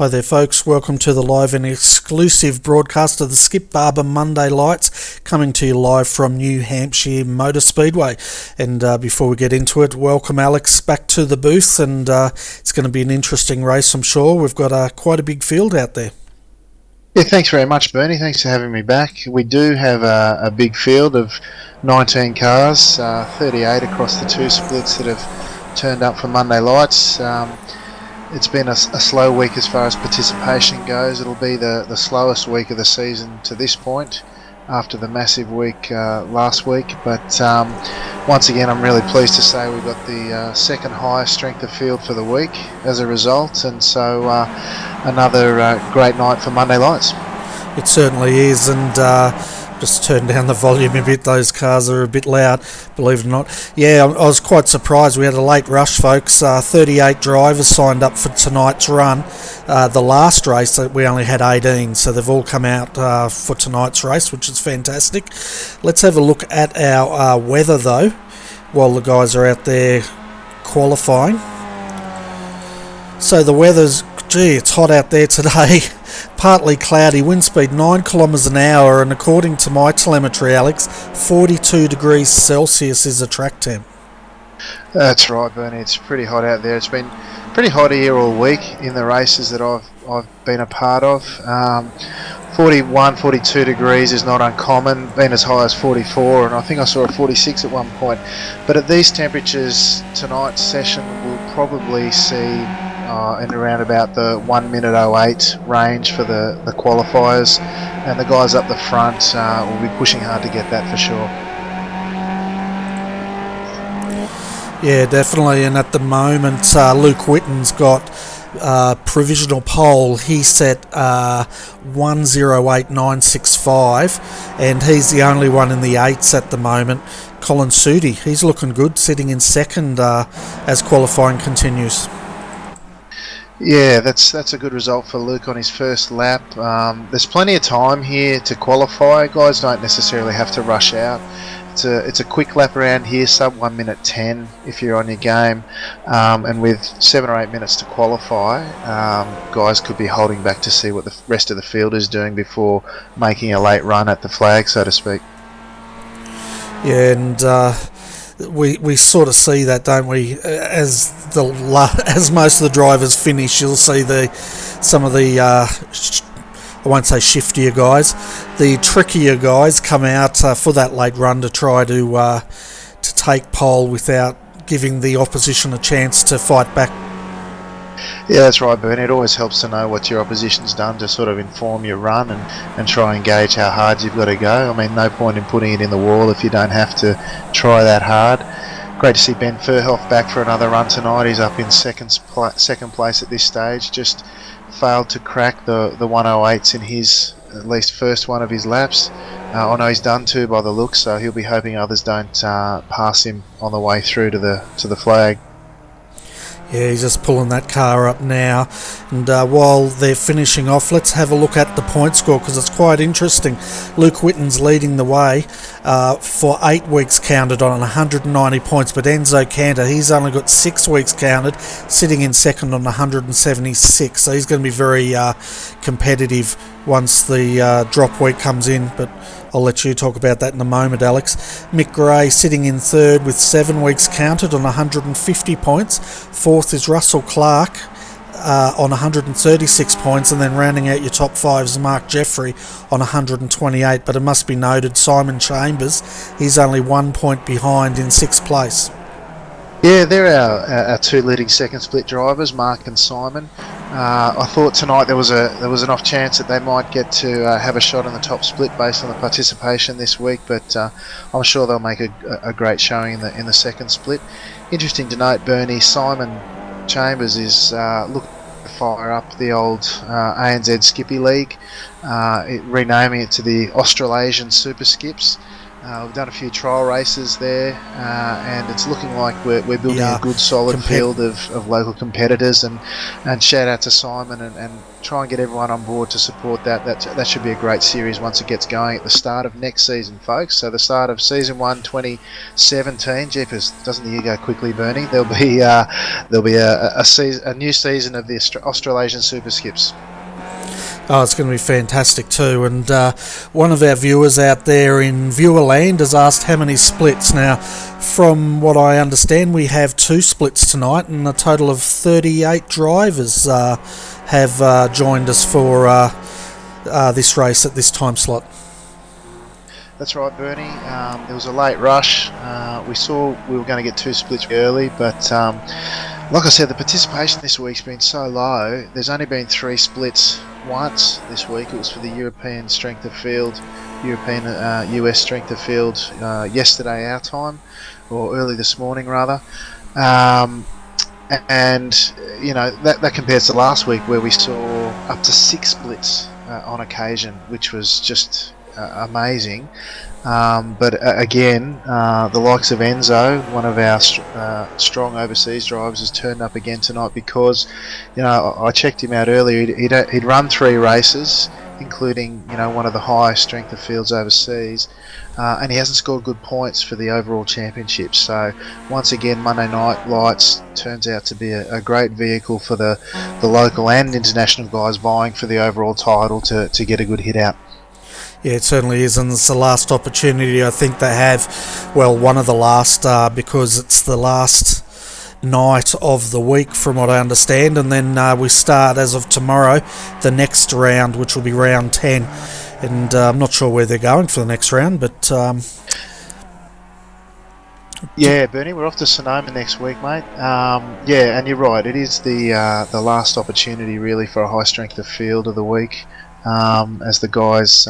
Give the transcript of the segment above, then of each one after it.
Hi there folks, welcome to the live and exclusive broadcast of the Skip Barber Monday Lights, coming to you live from New Hampshire Motor Speedway. And before we get into it, welcome Alex back to the booth, and it's going to be an interesting race, I'm sure. We've got quite a big field out there. Yeah, thanks very much, Bernie. Thanks for having me back. We do have a big field of 19 cars, 38 across the two splits that have turned up for Monday Lights. It's been a slow week as far as participation goes. It'll be the slowest week of the season to this point after the massive week last week. But once again, I'm really pleased to say we've got the second highest strength of field for the week as a result. And so another great night for Monday Lights. It certainly is, and just turn down the volume a bit. Those cars are a bit loud, believe it or not. Yeah, I was quite surprised. We had a late rush, folks. 38 drivers signed up for tonight's run. The last race, we only had 18, so they've all come out for tonight's race, which is fantastic. Let's have a look at our weather, though, while the guys are out there qualifying. So the weather's, gee, it's hot out there today. Partly cloudy, wind speed 9 kilometres an hour, and according to my telemetry, Alex, 42 degrees Celsius is a track temp. That's right, Bernie. It's pretty hot out there. It's been pretty hot here all week in the races that I've been a part of. 41, 42 degrees is not uncommon, been as high as 44, and I think I saw a 46 at one point. But at these temperatures, tonight's session will probably see in around about the 1 minute 08 range for the qualifiers, and the guys up the front will be pushing hard to get that for sure. Yeah, definitely, and at the moment Luke Whitten's got provisional pole. He set 1:08.965, and he's the only one in the 8s at the moment. Colin Sudi, he's looking good, sitting in second as qualifying continues. Yeah, that's a good result for Luke on his first lap. There's plenty of time here to qualify. Guys don't necessarily have to rush out. It's a quick lap around here, sub 1 minute 10 if you're on your game, and with 7 or 8 minutes to qualify, guys could be holding back to see what the rest of the field is doing before making a late run at the flag, so to speak. Yeah, and we sort of see that, don't we? As most of the drivers finish, you'll see some of the I won't say shiftier guys, the trickier guys come out for that late run to try to take pole without giving the opposition a chance to fight back. Yeah, that's right, Bernie. It always helps to know what your opposition's done to sort of inform your run and try and gauge how hard you've got to go. I mean, no point in putting it in the wall if you don't have to try that hard. Great to see Ben Furhoff back for another run tonight. He's up in second place at this stage. Just failed to crack the 108s in his at least first one of his laps. I know he's done two by the look, so he'll be hoping others don't pass him on the way through to the flag. Yeah, he's just pulling that car up now, and while they're finishing off, let's have a look at the point score, because it's quite interesting. Luke Whitten's leading the way for 8 weeks counted on 190 points, but Enzo Cantor, he's only got 6 weeks counted, sitting in second on 176, so he's going to be very competitive once the drop week comes in, but I'll let you talk about that in a moment, Alex. Mick Gray sitting in third with 7 weeks counted on 150 points. Fourth is Russell Clark on 136 points, and then rounding out your top 5 is Mark Jeffrey on 128. But it must be noted, Simon Chambers, he's only 1 point behind in 6th place. Yeah, they're our two leading second split drivers, Mark and Simon. I thought tonight there was an off chance that they might get to have a shot in the top split based on the participation this week, but I'm sure they'll make a great showing in the second split. Interesting to note, Bernie, Simon Chambers is looking to fire up the old ANZ Skippy League, renaming it to the Australasian Super Skips. We've done a few trial races there, and it's looking like we're building a good solid field of local competitors, and shout out to Simon and try and get everyone on board to support that. That should be a great series once it gets going at the start of next season, folks. So the start of season 1 2017. Jeepers, doesn't the year go quickly, Bernie? There'll be a new season of the Australasian Super Skips. Oh, it's going to be fantastic too. And one of our viewers out there in Viewerland has asked how many splits. Now, from what I understand, we have 2 splits tonight, and a total of 38 drivers have joined us for this race at this time slot. That's right, Bernie. There was a late rush. We saw we were going to get 2 splits early, but like I said, the participation this week's been so low. There's only been 3 splits once this week. It was for the European Strength of Field, US Strength of Field yesterday our time, or early this morning rather. And you know, that compares to last week where we saw up to 6 splits on occasion, which was just amazing. But again, the likes of Enzo, one of our strong overseas drivers, has turned up again tonight because, you know, I checked him out earlier. He'd run 3 races, including, you know, one of the highest strength of fields overseas, and he hasn't scored good points for the overall championship. So once again, Monday Night Lights turns out to be a great vehicle for the local and international guys vying for the overall title to get a good hit out. Yeah, it certainly is, and it's the last opportunity I think they have. Well, one of the last, because it's the last night of the week from what I understand, and then we start as of tomorrow the next round, which will be round 10, and I'm not sure where they're going for the next round, but yeah, Bernie, we're off to Sonoma next week, mate. Yeah, and you're right, it is the last opportunity really for a high strength of field of the week, as the guys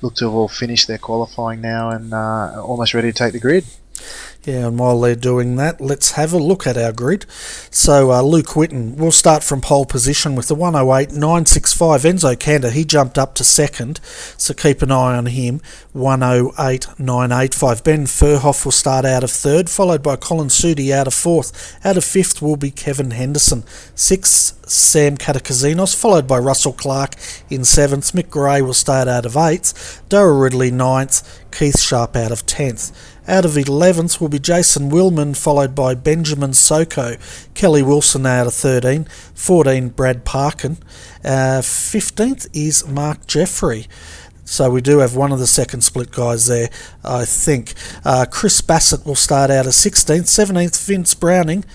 look to have all finished their qualifying now and almost ready to take the grid. Yeah, and while they're doing that, let's have a look at our grid. So Luke Whitten, we'll start from pole position with the 108.965. Enzo Cantor, he jumped up to second, so keep an eye on him. 108.985. Ben Furhoff will start out of third, followed by Colin Sudi out of fourth. Out of fifth will be Kevin Henderson. Sixth, Sam Catacasinos, followed by Russell Clark in seventh. Mick Gray will start out of eighth. Darryl Ridley ninth. Keith Sharp out of 10th. Out of 11th will be Jason Willman, followed by Benjamin Soko. Kelly Wilson out of 13. 14, Brad Parkin. 15th is Mark Jeffrey. So we do have one of the second split guys there, I think. Chris Bassett will start out as 16th. 17th, Vince Browning.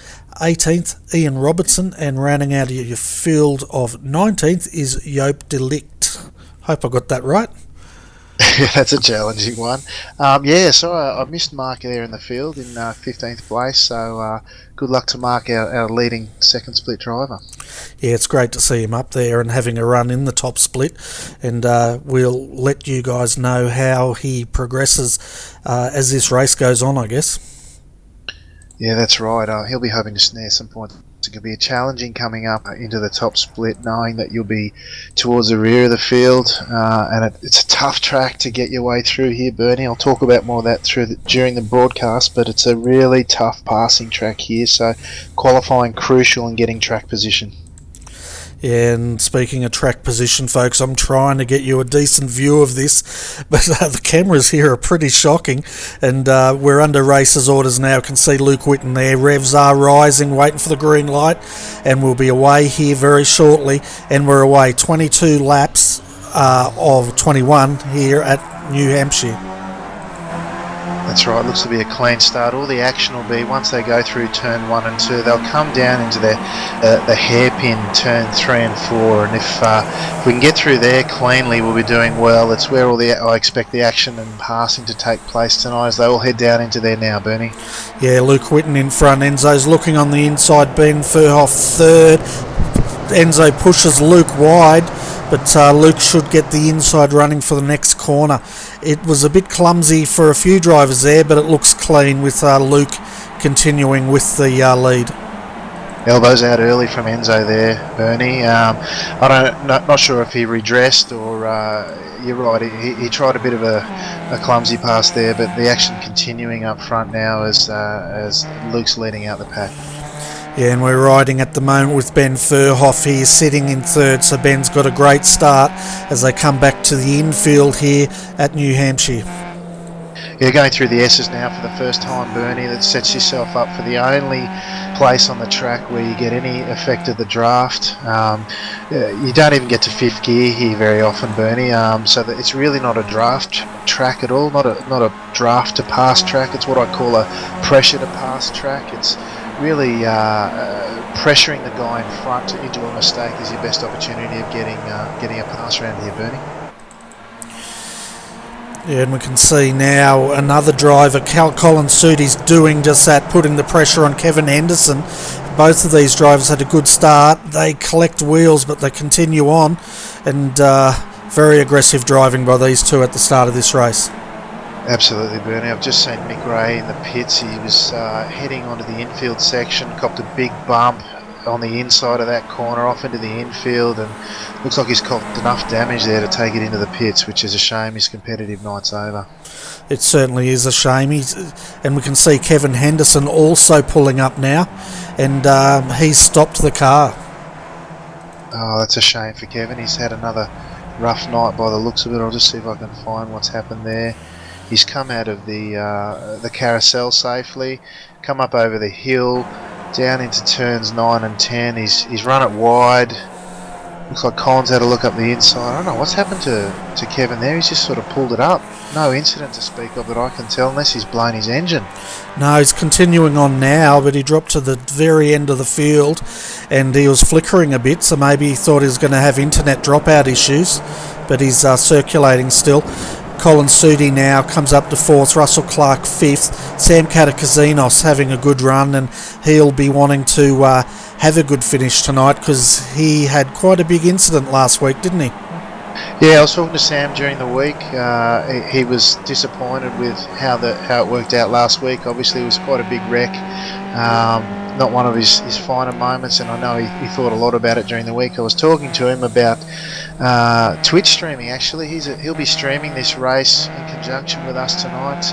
18th, Ian Robertson. And rounding out your field of 19th is Joop de Ligt. Hope I got that right. That's a challenging one. Yeah, so I missed Mark there in the field in 15th place, so good luck to Mark, our leading second split driver. Yeah, it's great to see him up there and having a run in the top split, and we'll let you guys know how he progresses as this race goes on, I guess. Yeah, that's right. He'll be hoping to snare some points. It could be challenging coming up into the top split, knowing that you'll be towards the rear of the field, and it's a tough track to get your way through here, Bernie. I'll talk about more of that during the broadcast, but it's a really tough passing track here, so qualifying crucial in getting track position. Yeah, and speaking of track position, folks, I'm trying to get you a decent view of this, but the cameras here are pretty shocking, and we're under races orders now. Can see Luke Whitten there. Revs are rising, waiting for the green light, and we'll be away here very shortly, and we're away 22 laps of 21 here at New Hampshire. That's right, looks to be a clean start. All the action will be once they go through turn 1 and 2, they'll come down into the hairpin turn 3 and 4, and if we can get through there cleanly, we'll be doing well. It's where I expect the action and passing to take place tonight as they all head down into there now, Bernie. Yeah, Luke Whitten in front. Enzo's looking on the inside. Ben Furhoff third. Enzo pushes Luke wide, but Luke should get the inside running for the next corner. It was a bit clumsy for a few drivers there, but it looks clean with Luke continuing with the lead. elbows out early from Enzo there, Bernie. Not sure if he redressed or you're right. He tried a bit of a clumsy pass there, but the action continuing up front now as Luke's leading out the pack. Yeah, and we're riding at the moment with Ben Furhoff here sitting in third, so Ben's got a great start as they come back to the infield here at New Hampshire. You're going through the S's now for the first time, Bernie. That sets yourself up for the only place on the track where you get any effect of the draft. You don't even get to fifth gear here very often, Bernie. So that it's really not a draft track at all. Not a draft to pass track. It's what I call a pressure to pass track. It's really pressuring the guy in front into a mistake is your best opportunity of getting a pass around here, Bernie. Yeah, and we can see now another driver, Colin Sudi's doing just that, putting the pressure on Kevin Henderson. Both of these drivers had a good start. They collect wheels, but they continue on, and very aggressive driving by these two at the start of this race. Absolutely, Bernie. I've just seen Mick Ray in the pits. He was heading onto the infield section, copped a big bump on the inside of that corner off into the infield, and looks like he's copped enough damage there to take it into the pits, which is a shame. His competitive night's over. It certainly is a shame. And we can see Kevin Henderson also pulling up now, and he's stopped the car. Oh, that's a shame for Kevin. He's had another rough night by the looks of it. I'll just see if I can find what's happened there. He's come out of the carousel safely, come up over the hill, down into turns 9 and 10. He's run it wide. Looks like Colin's had a look up the inside. I don't know what's happened to Kevin there. He's just sort of pulled it up. No incident to speak of that I can tell, unless he's blown his engine. No, he's continuing on now, but he dropped to the very end of the field and he was flickering a bit, so maybe he thought he was going to have internet dropout issues, but he's circulating still. Colin Sudi now comes up to 4th, Russell Clark 5th, Sam Katakizinos having a good run, and he'll be wanting to have a good finish tonight because he had quite a big incident last week, didn't he? Yeah, I was talking to Sam during the week. He was disappointed with how it worked out last week. Obviously, it was quite a big wreck. Not one of his finer moments, and I know he thought a lot about it during the week. I was talking to him about Twitch streaming. Actually, he'll be streaming this race in conjunction with us tonight.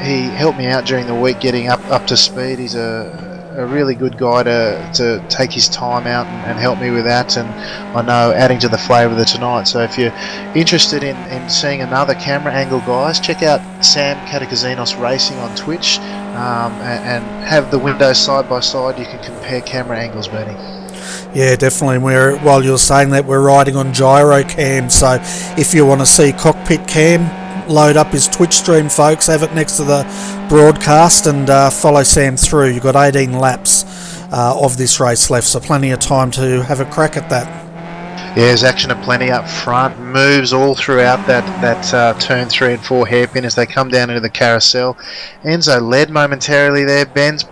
He helped me out during the week getting up to speed. He's a really good guy to take his time out and help me with that, and I know adding to the flavour of the tonight. So if you're interested in seeing another camera angle, guys, check out Sam Katakizinos Racing on Twitch, and have the windows side by side. You can compare camera angles, Bernie. Yeah, definitely. While you're saying that, we're riding on gyro cam, so if you want to see cockpit cam, load up his Twitch stream, folks, have it next to the broadcast, and follow Sam through. You've got 18 laps of this race left, so plenty of time to have a crack at that. Yeah, there's action aplenty up front, moves all throughout that turn 3 and 4 hairpin as they come down into the carousel. Enzo led momentarily there. Ben's,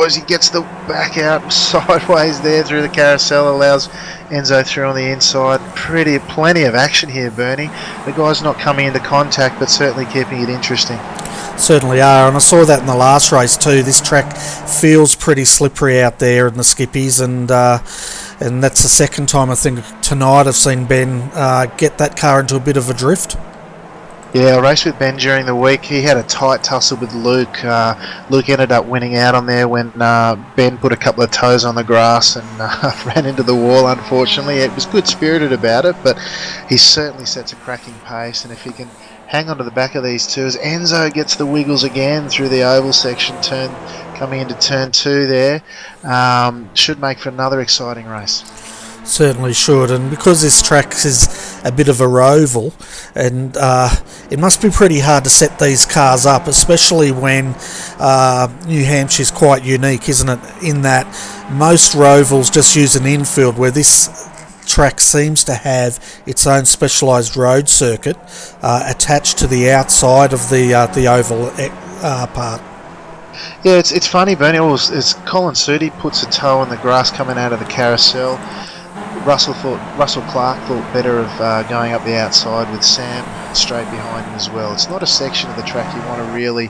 as he gets the back out sideways there through the carousel, allows Enzo through on the inside. Plenty of action here, Bernie. The guy's not coming into contact, but certainly keeping it interesting. Certainly are, and I saw that in the last race too. This track feels pretty slippery out there in the skippies, and that's the second time I think tonight I've seen Ben get that car into a bit of a drift. Yeah, I raced with Ben during the week. He had a tight tussle with Luke. Luke ended up winning out on there when Ben put a couple of toes on the grass and ran into the wall, unfortunately. It was good-spirited about it, but he certainly sets a cracking pace, and if he can hang on to the back of these two as Enzo gets the wiggles again through the oval section, coming into turn 2 there, should make for another exciting race. Certainly should, and because this track is a bit of a roval, and it must be pretty hard to set these cars up, especially when New Hampshire's quite unique, isn't it, in that most rovals just use an infield, where this track seems to have its own specialised road circuit attached to the outside of the oval part. Yeah, it's funny, Bernie, as Colin Sudi puts a toe in the grass coming out of the carousel. Russell Clark thought better of going up the outside with Sam straight behind him as well. It's not a section of the track you want to really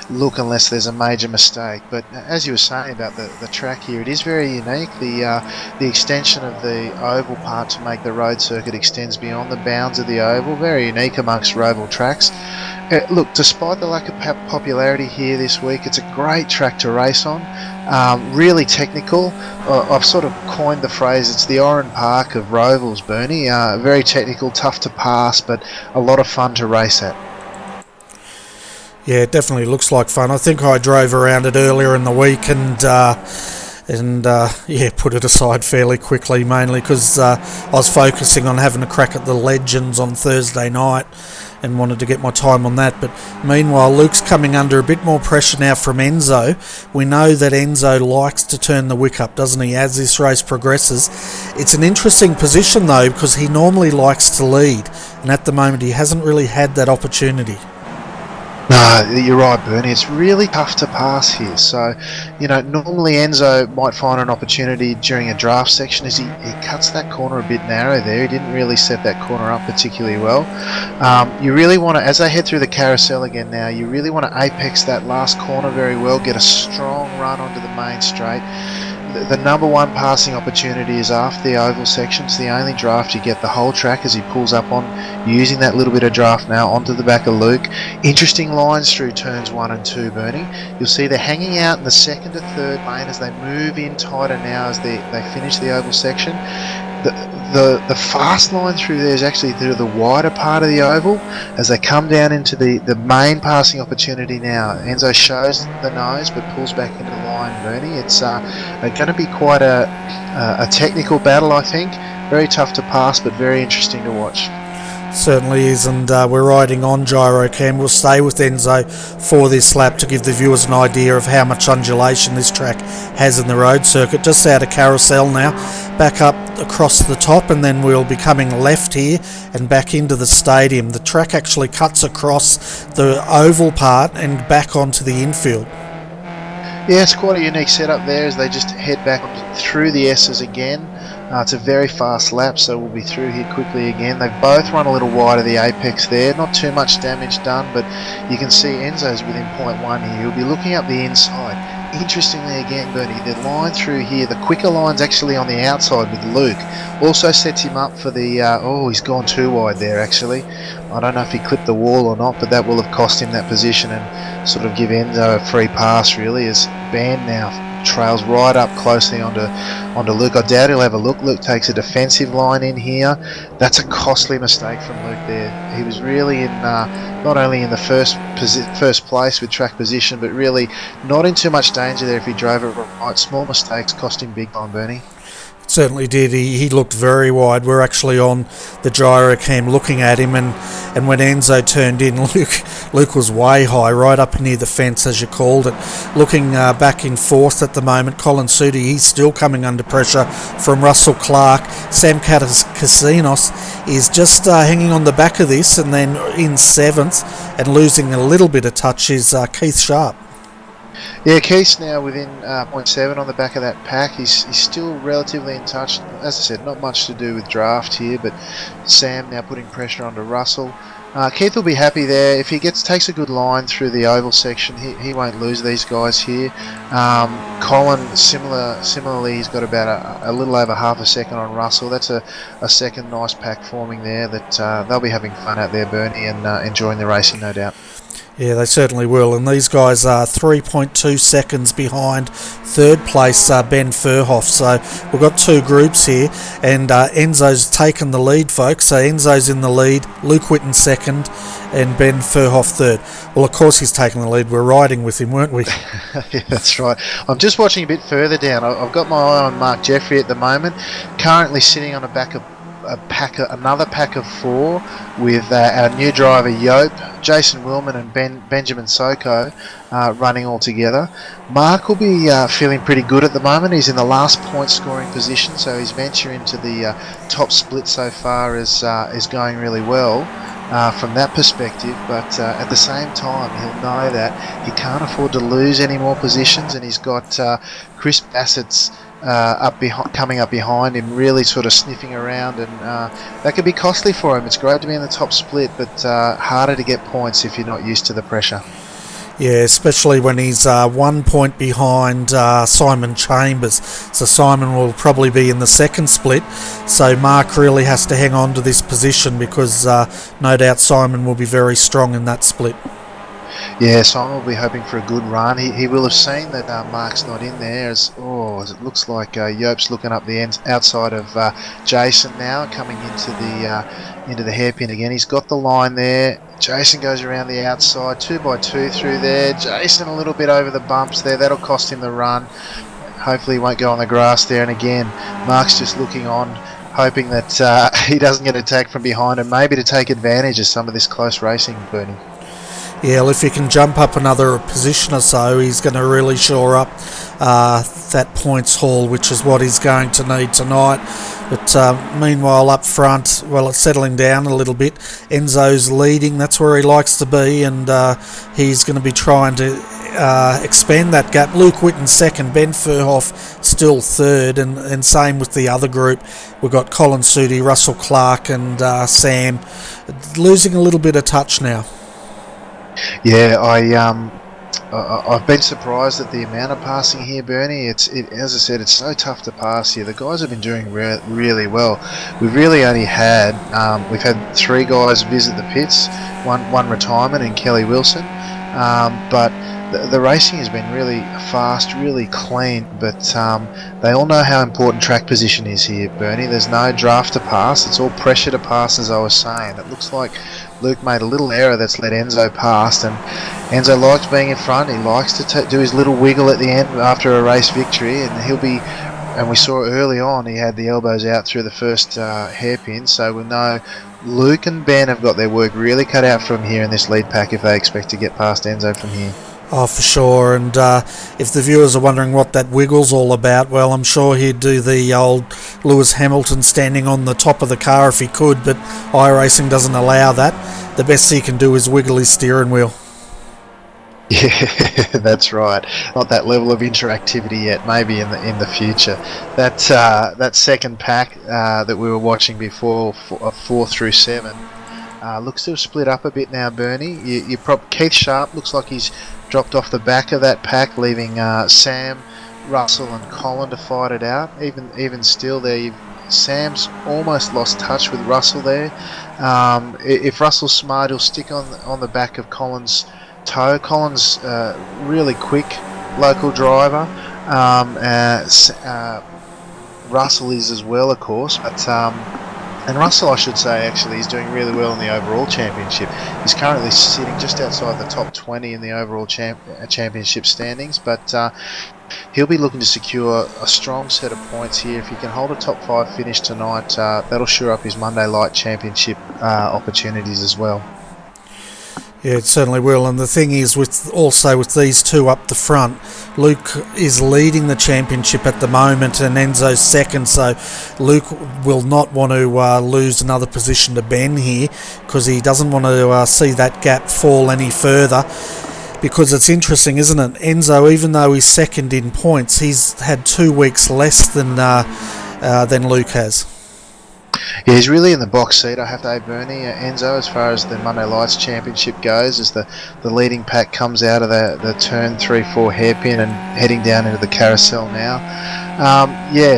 look unless there's a major mistake. But as you were saying about the track here, it is very unique. The extension of the oval part to make the road circuit extends beyond the bounds of the oval. Very unique amongst oval tracks. Look, despite the lack of popularity here this week, it's a great track to race on. Really technical. I've sort of coined the phrase, it's the Oran Park of Rovals, Bernie. Very technical, tough to pass, but a lot of fun to race at. Yeah, it definitely looks like fun. I think I drove around it earlier in the week and put it aside fairly quickly, mainly because I was focusing on having a crack at the Legends on Thursday night and wanted to get my time on that. But meanwhile, Luke's coming under a bit more pressure now from Enzo. We know that Enzo likes to turn the wick up, doesn't he, as this race progresses. It's an interesting position though, because he normally likes to lead, and at the moment he hasn't really had that opportunity. No, you're right, Bernie. It's really tough to pass here. So, normally Enzo might find an opportunity during a draft section as he cuts that corner a bit narrow there. He didn't really set that corner up particularly well. You really want to, as they head through the carousel again now, you really want to apex that last corner very well, get a strong run onto the main straight. The number one passing opportunity is after the oval section. It's the only draft you get the whole track as he pulls up on, using that little bit of draft now onto the back of Luke. Interesting lines through turns 1 and 2, Bernie. You'll see they're hanging out in the second to third lane as they move in tighter now as they finish the oval section. The fast line through there is actually through the wider part of the oval as they come down into the main passing opportunity now. Enzo shows the nose but pulls back into the line, Bernie. It's going to be quite a technical battle, I think. Very tough to pass but very interesting to watch. Certainly is, and we're riding on Gyrocam. We'll stay with Enzo for this lap to give the viewers an idea of how much undulation this track has in the road circuit. Just out of carousel now, back up across the top, and then we'll be coming left here and back into the stadium. The track actually cuts across the oval part and back onto the infield. Yeah, it's quite a unique setup there as they just head back through the S's again. It's a very fast lap, so we'll be through here quickly again. They've both run a little wide of the apex there. Not too much damage done, but you can see Enzo's within 0.1 here. He'll be looking up the inside. Interestingly again, Bernie, the line through here, the quicker line's actually on the outside with Luke. Also sets him up for the... he's gone too wide there, actually. I don't know if he clipped the wall or not, but that will have cost him that position and sort of give Enzo a free pass, really, as Ben now trails right up closely onto Luke. I doubt he'll have a look. Luke takes a defensive line in here. That's a costly mistake from Luke there. He was really in not only in the first place with track position, but really not in too much danger there if he drove it right. Small mistakes cost him big time, Bernie. Certainly did. He looked very wide. We're actually on the gyrocam looking at him, and when Enzo turned in, Luke was way high, right up near the fence, as you called it. Looking back in fourth at the moment, Colin Sudi, he's still coming under pressure from Russell Clark. Sam Casinos is just hanging on the back of this, and then in seventh and losing a little bit of touch is Keith Sharp. Yeah, Keith's now within 0.7 on the back of that pack. He's still relatively in touch. As I said, not much to do with draft here, but Sam now putting pressure onto Russell. Keith will be happy there. If he takes a good line through the oval section, he won't lose these guys here. Colin, similarly, he's got about a little over half a second on Russell. That's a second nice pack forming there that they'll be having fun out there, Bernie, and enjoying the racing, no doubt. Yeah, they certainly will, and these guys are 3.2 seconds behind third place Ben Furhoff. So we've got two groups here, and Enzo's taken the lead, folks. So Enzo's in the lead, Luke Whitten second, and Ben Furhoff third. Well, of course he's taken the lead. We're riding with him, weren't we? Yeah, that's right. I'm just watching a bit further down. I've got my eye on Mark Jeffrey at the moment, currently sitting on another pack of four with our new driver Yope, Jason Willman and Benjamin Soko running all together. Mark will be feeling pretty good at the moment. He's in the last point scoring position, so his venture into the top split so far is going really well from that perspective, but at the same time he'll know that he can't afford to lose any more positions, and he's got Chris Bassett's coming up behind him, really sort of sniffing around, and that could be costly for him. It's great to be in the top split, but harder to get points if you're not used to the pressure. Yeah, especially when he's 1 point behind Simon Chambers. So Simon will probably be in the second split. So Mark really has to hang on to this position because no doubt Simon will be very strong in that split. Yeah, Simon will be hoping for a good run. He will have seen that Mark's not in there. As it looks like Yope's looking up the outside of Jason now, coming into the hairpin again. He's got the line there. Jason goes around the outside, 2x2 through there. Jason a little bit over the bumps there. That'll cost him the run. Hopefully he won't go on the grass there. And again, Mark's just looking on, hoping that he doesn't get attacked from behind and maybe to take advantage of some of this close racing, Bernie. Yeah, well, if he can jump up another position or so, he's going to really shore up that points haul, which is what he's going to need tonight. But meanwhile, up front, well, it's settling down a little bit. Enzo's leading, that's where he likes to be, and he's going to be trying to expand that gap. Luke Whitten second, Ben Furhoff still third, and same with the other group. We've got Colin Sudi, Russell Clark, and Sam losing a little bit of touch now. Yeah, I've been surprised at the amount of passing here, Bernie. As I said, it's so tough to pass here. The guys have been doing really well. We've really only had we've had 3 guys visit the pits, one retirement in Kelly Wilson, but the racing has been really fast, really clean, but they all know how important track position is here, Bernie. There's no draft to pass, it's all pressure to pass, as I was saying. It looks like Luke made a little error that's let Enzo past, and Enzo likes being in front. He likes to do his little wiggle at the end after a race victory, and he'll be, and we saw early on he had the elbows out through the first hairpin, so we know Luke and Ben have got their work really cut out from here in this lead pack if they expect to get past Enzo from here. Oh, for sure, and if the viewers are wondering what that wiggle's all about, well, I'm sure he'd do the old Lewis Hamilton standing on the top of the car if he could, but iRacing doesn't allow that. The best he can do is wiggle his steering wheel. Yeah, that's right. Not that level of interactivity yet. Maybe in the future. That second pack that we were watching before, 4 through 7, looks to have split up a bit now, Bernie. Keith Sharp looks like he's dropped off the back of that pack, leaving Sam, Russell, and Colin to fight it out. Even still, there, Sam's almost lost touch with Russell there. If Russell's smart, he'll stick on the back of Colin's toe. Colin's really quick local driver. Russell is as well, of course, but and Russell, I should say, actually is doing really well in the overall championship. He's currently sitting just outside the top 20 in the overall championship standings, but he'll be looking to secure a strong set of points here. If he can hold a top 5 finish tonight, that'll sure up his Monday Light Championship opportunities as well. Yeah, it certainly will, and the thing is, with these two up the front, Luke is leading the championship at the moment and Enzo's second, so Luke will not want to lose another position to Ben here, because he doesn't want to see that gap fall any further. Because it's interesting, isn't it? Enzo, even though he's second in points, he's had 2 weeks less than Luke has. Yeah, he's really in the box seat, I have to say, Bernie. Enzo, as far as the Monday Lights Championship goes, as the leading pack comes out of the turn 3-4 hairpin and heading down into the carousel now.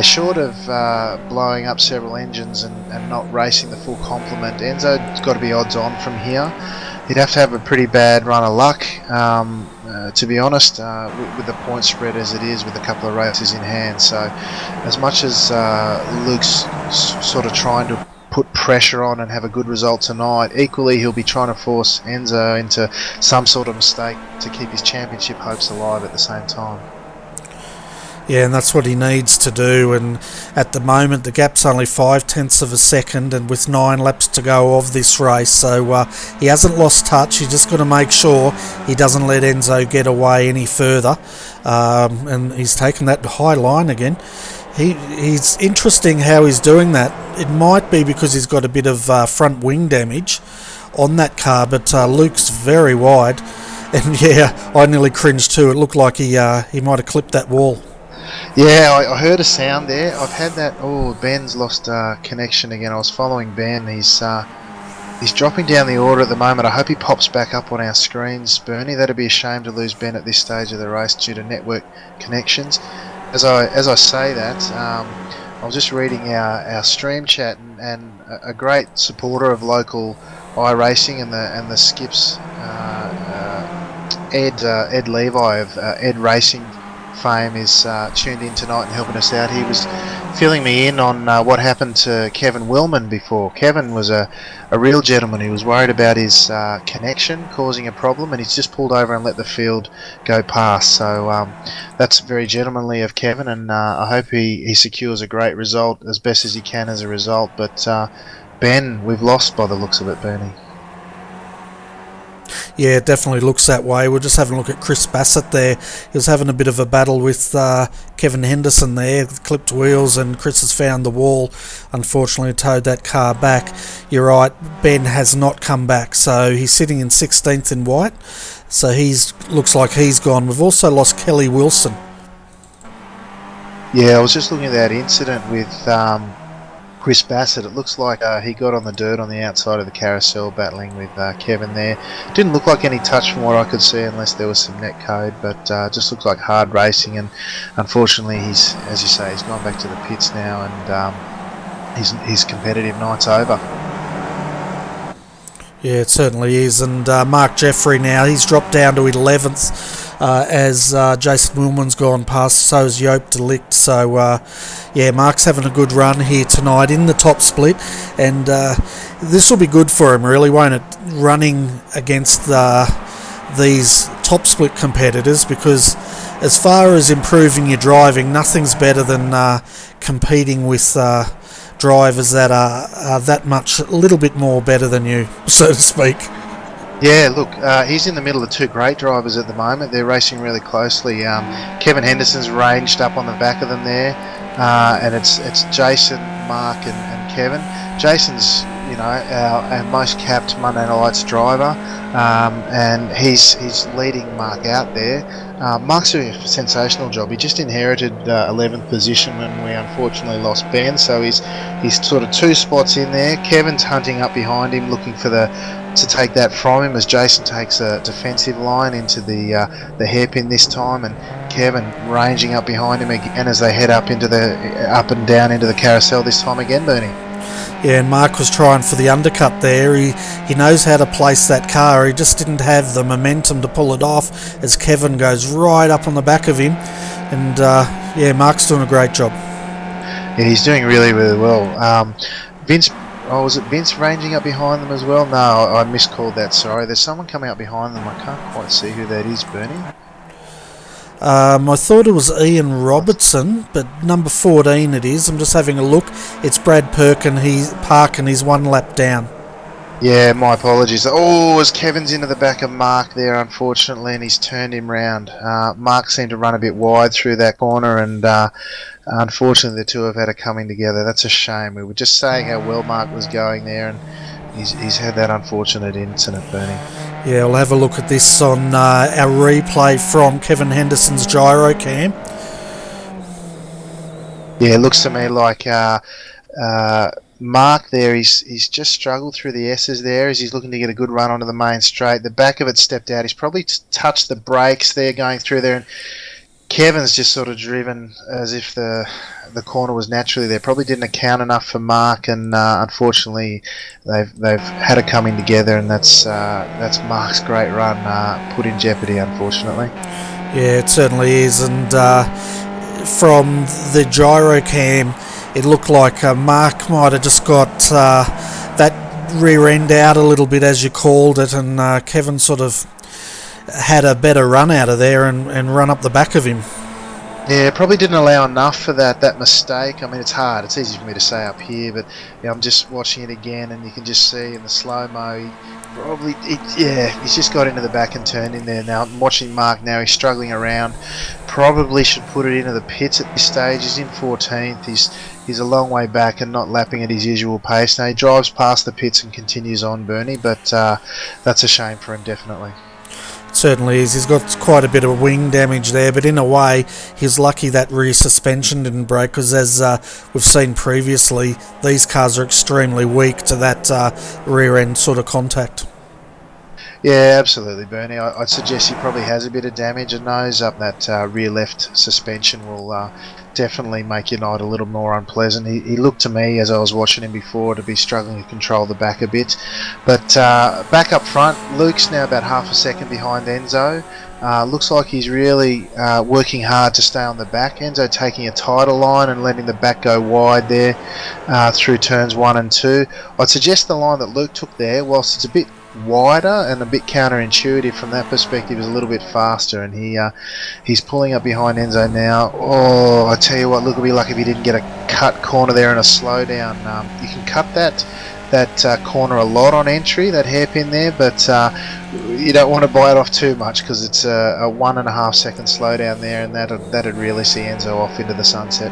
Short of blowing up several engines and not racing the full complement, Enzo's got to be odds on from here. He'd have to have a pretty bad run of luck, to be honest, with the point spread as it is, with a couple of races in hand. So as much as Luke's sort of trying to put pressure on and have a good result tonight, equally he'll be trying to force Enzo into some sort of mistake to keep his championship hopes alive at the same time. Yeah, and that's what he needs to do, and at the moment the gap's only 0.5 of a second, and with 9 laps to go of this race, so he hasn't lost touch. He's just got to make sure he doesn't let Enzo get away any further, and he's taken that high line again. He's interesting how he's doing that. It might be because he's got a bit of front wing damage on that car, but Luke's very wide, and yeah, I nearly cringed too. It looked like he might have clipped that wall. Yeah, I heard a sound there. I've had that. Oh, Ben's lost connection again. I was following Ben. He's dropping down the order at the moment. I hope he pops back up on our screens, Bernie. That'd be a shame to lose Ben at this stage of the race due to network connections. As I say that, I was just reading our stream chat, and a great supporter of local iRacing and the skips, Ed Levi of Ed Racing fame is tuned in tonight and helping us out. He was filling me in on what happened to Kevin Willman before. Kevin was a real gentleman. He was worried about his connection causing a problem, and he's just pulled over and let the field go past. So that's very gentlemanly of Kevin, and I hope he secures a great result as best as he can as a result. But Ben, we've lost by the looks of it, Bernie. Yeah, it definitely looks that way. We're just having a look at Chris Bassett there. He was having a bit of a battle with Kevin Henderson there, clipped wheels, and Chris has found the wall. Unfortunately, towed that car back. You're right, Ben has not come back, so he's sitting in 16th in white. So looks like he's gone. We've also lost Kelly Wilson. Yeah, I was just looking at that incident with Chris Bassett. It looks like he got on the dirt on the outside of the carousel battling with Kevin there. Didn't look like any touch from what I could see unless there was some net code, but just looks like hard racing, and unfortunately he's, as you say, he's gone back to the pits now, and his competitive night's over. Yeah, it certainly is. And Mark Jeffrey now, he's dropped down to 11th as Jason Willman's gone past, so is Joop de Ligt. So, yeah, Mark's having a good run here tonight in the top split, and this will be good for him, really, won't it? Running against these top split competitors, because as far as improving your driving, nothing's better than competing with drivers that are that much, a little bit more better than you, so to speak. Yeah, look, he's in the middle of two great drivers at the moment. They're racing really closely. Kevin Henderson's ranged up on the back of them there, and it's Jason, Mark, and Kevin. Jason's, you know, our most capped Monday Nights driver, and he's leading Mark out there. Mark's doing a sensational job. He just inherited 11th position when we unfortunately lost Ben, so he's sort of 2 spots in there. Kevin's hunting up behind him, looking for to take that from him as Jason takes a defensive line into the hairpin this time, and Kevin ranging up behind him again as they head up and down into the carousel this time again, Bernie. Yeah, and Mark was trying for the undercut there. He knows how to place that car. He just didn't have the momentum to pull it off as Kevin goes right up on the back of him. And yeah, Mark's doing a great job. Yeah, he's doing really, really well. Was it Vince ranging up behind them as well? No, I miscalled that, sorry. There's someone coming up behind them. I can't quite see who that is, Bernie. I thought it was Ian Robertson, but number 14 it is. I'm just having a look. It's Brad Parkin. He's 1 lap down. Yeah, my apologies. Oh, as Kevin's into the back of Mark there, unfortunately, and he's turned him round. Mark seemed to run a bit wide through that corner, and unfortunately the two have had a coming together. That's a shame. We were just saying how well Mark was going there, and he's had that unfortunate incident, Bernie. Yeah, we'll have a look at this on our replay from Kevin Henderson's gyro cam. Yeah, it looks to me like Mark there, he's just struggled through the S's there as he's looking to get a good run onto the main straight. The back of it stepped out. He's probably touched the brakes there going through there, and Kevin's just sort of driven as if the corner was naturally there. Probably didn't account enough for Mark, and unfortunately they've had a coming together, and that's Mark's great run put in jeopardy, unfortunately. Yeah, it certainly is. And from the gyro cam, it looked like Mark might have just got that rear end out a little bit, as you called it, and Kevin sort of had a better run out of there and run up the back of him. Yeah, probably didn't allow enough for that mistake. I mean, it's hard. It's easy for me to say up here, but I'm just watching it again, and you can just see in the slow-mo, he's just got into the back and turned in there. Now, I'm watching Mark now. He's struggling around. Probably should put it into the pits at this stage. He's in 14th. He's a long way back and not lapping at his usual pace. Now, he drives past the pits and continues on, Bernie, but that's a shame for him, definitely. It Certainly is. He's got quite a bit of wing damage there, but in a way, he's lucky that rear suspension didn't break, because as we've seen previously, these cars are extremely weak to that rear end sort of contact. Yeah, absolutely, Bernie. I'd suggest he probably has a bit of damage. A nose up that rear left suspension will definitely make your night a little more unpleasant. He looked to me, as I was watching him before, to be struggling to control the back a bit. But back up front, Luke's now about half a second behind Enzo. Looks like he's really working hard to stay on the back. Enzo taking a tighter line and letting the back go wide there through turns 1 and 2. I'd suggest the line that Luke took there, whilst it's a bit wider and a bit counterintuitive from that perspective, is a little bit faster, and he's pulling up behind Enzo now. Oh, I tell you what, Luke will be lucky if he didn't get a cut corner there and a slowdown. You can cut that corner a lot on entry, that hairpin there, but you don't want to bite off too much, because it's a 1.5 second slowdown there, and that'd really see Enzo off into the sunset.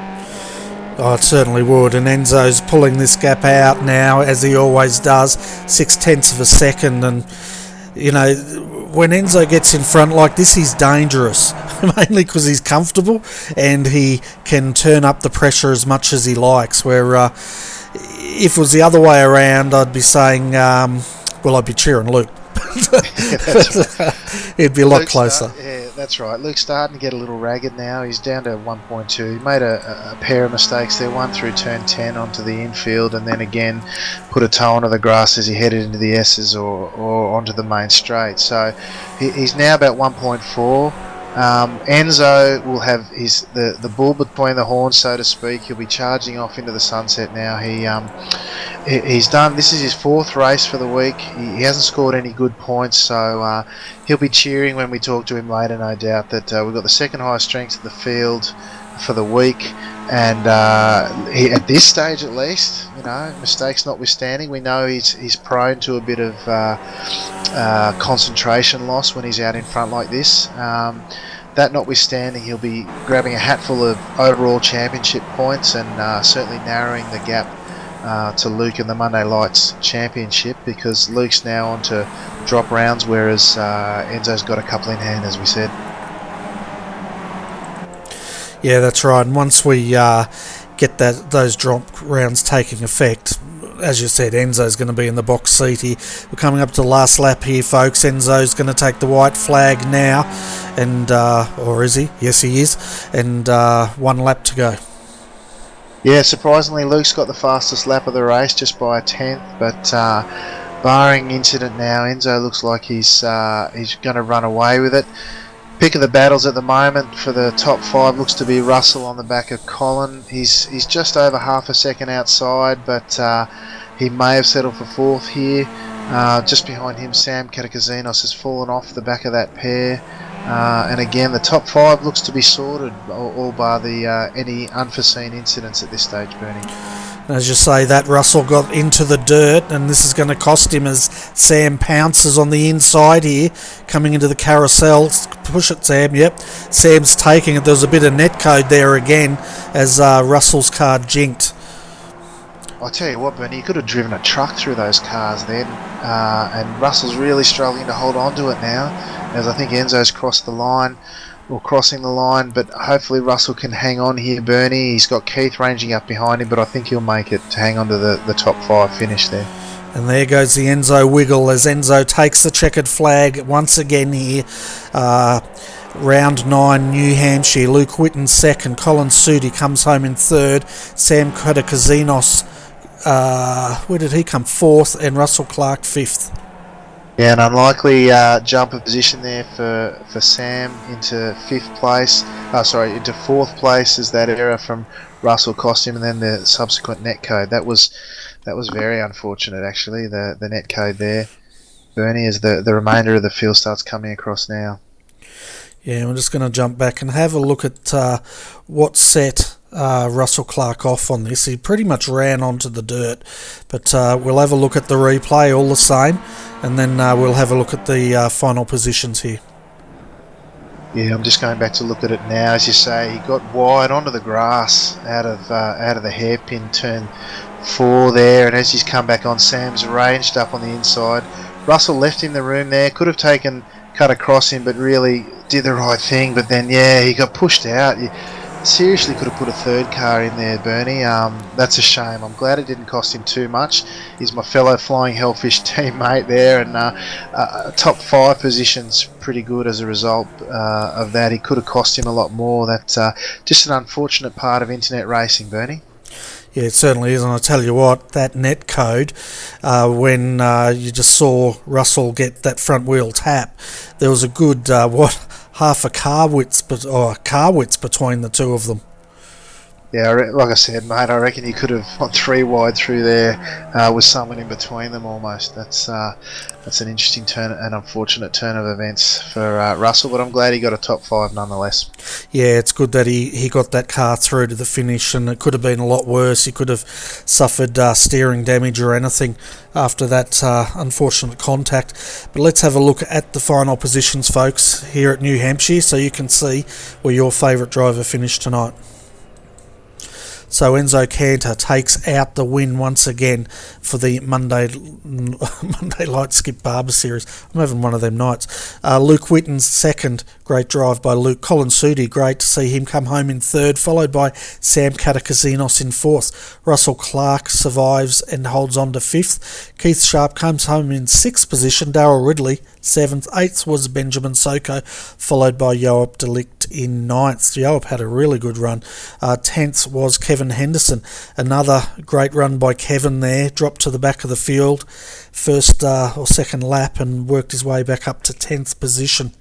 Oh, it certainly would, and Enzo's pulling this gap out now, as he always does, 0.6 of a second, and you know, when Enzo gets in front like this, he's dangerous, mainly because he's comfortable and he can turn up the pressure as much as he likes, where if it was the other way around, I'd be saying, well, I'd be cheering Luke. It'd be a lot closer. Yeah, that's right. Luke's starting to get a little ragged now. He's down to 1.2. He made a pair of mistakes there, one through turn 10 onto the infield, and then again put a toe onto the grass as he headed into the S's or onto the main straight. So he's now about 1.4. Enzo will have the bull between the horns, so to speak. He'll be charging off into the sunset now. He's done. This is his 4th race for the week. He hasn't scored any good points, so he'll be cheering when we talk to him later, no doubt, that we've got the 2nd highest strength of the field for the week. And at this stage, at least, you know, mistakes notwithstanding, we know he's prone to a bit of concentration loss when he's out in front like this. That notwithstanding, he'll be grabbing a hatful of overall championship points, and certainly narrowing the gap to Luke in the Monday Lights Championship, because Luke's now on to drop rounds, whereas Enzo's got a couple in hand, as we said. Yeah, that's right. And once we get those drop rounds taking effect, as you said, Enzo's going to be in the box seat here. We're coming up to the last lap here, folks. Enzo's going to take the white flag now, and or is he? Yes, he is. And 1 lap to go. Yeah, surprisingly, Luke's got the fastest lap of the race, just by a 10th. But barring incident now, Enzo looks like he's going to run away with it. Pick of the battles at the moment for the top 5 looks to be Russell on the back of Colin. He's just over half a second outside, but he may have settled for 4th here. Just behind him, Sam Katakazinos has fallen off the back of that pair. And again, the top 5 looks to be sorted, all bar the any unforeseen incidents at this stage, Bernie. As you say, that Russell got into the dirt, and this is going to cost him as Sam pounces on the inside here, coming into the carousel. Push it, Sam. Yep, Sam's taking it. There was a bit of netcode there again as Russell's car jinked. I'll tell you what, Bernie, you could have driven a truck through those cars then, and Russell's really struggling to hold on to it now, as I think Enzo's crossed the line, or crossing the line, but hopefully Russell can hang on here, Bernie. He's got Keith ranging up behind him, but I think he'll make it to hang on to the top 5 finish there. And there goes the Enzo wiggle as Enzo takes the checkered flag once again here. Round 9, New Hampshire. Luke Whitten 2nd. Colin Sudi comes home in 3rd. Sam Katakazinos, where did he come? 4th. And Russell Clark 5th. Yeah, an unlikely jump of position there for Sam into 5th place. Into 4th place as that error from Russell cost him, and then the subsequent netcode. That was very unfortunate, actually. The netcode there, Bernie, as the remainder of the field starts coming across now. Yeah, we're just going to jump back and have a look at what set Russell Clark off on this. He pretty much ran onto the dirt, but we'll have a look at the replay all the same, and then we'll have a look at the final positions here. Yeah, I'm just going back to look at it now. As you say, he got wide onto the grass out of the hairpin turn 4 there, and as he's come back on, Sam's ranged up on the inside. Russell left him the room there, could have taken cut across him, but really did the right thing. But then, yeah, he got pushed out. You seriously could have put a third car in there, Bernie. That's a shame. I'm glad it didn't cost him too much. He's my fellow Flying Hellfish teammate there, and top 5 positions pretty good as a result of that. He could have cost him a lot more. That's just an unfortunate part of internet racing, Bernie. Yeah, it certainly is, and I tell you what, that net code, when you just saw Russell get that front wheel tap, there was a good half a car width, between the two of them. Yeah, like I said, mate, I reckon he could have gone 3 wide through there with someone in between them almost. That's an interesting turn, an unfortunate turn of events for Russell, but I'm glad he got a top 5 nonetheless. Yeah, it's good that he got that car through to the finish, and it could have been a lot worse. He could have suffered steering damage or anything after that unfortunate contact. But let's have a look at the final positions, folks, here at New Hampshire, so you can see where your favourite driver finished tonight. So Enzo Cantor takes out the win once again for the Monday Light Skip Barber series. I'm having one of them nights. Luke Whitten's second, great drive by Luke. Colin Sudi, great to see him come home in third, followed by Sam Katakazinos in fourth. Russell Clark survives and holds on to fifth. Keith Sharp comes home in sixth position. Darryl Ridley, seventh. Eighth was Benjamin Soko, followed by Joab Delict in ninth. Joab had a really good run. 10th was Kevin Henderson. Another great run by Kevin there. Dropped to the back of the field first or second lap and worked his way back up to 10th position.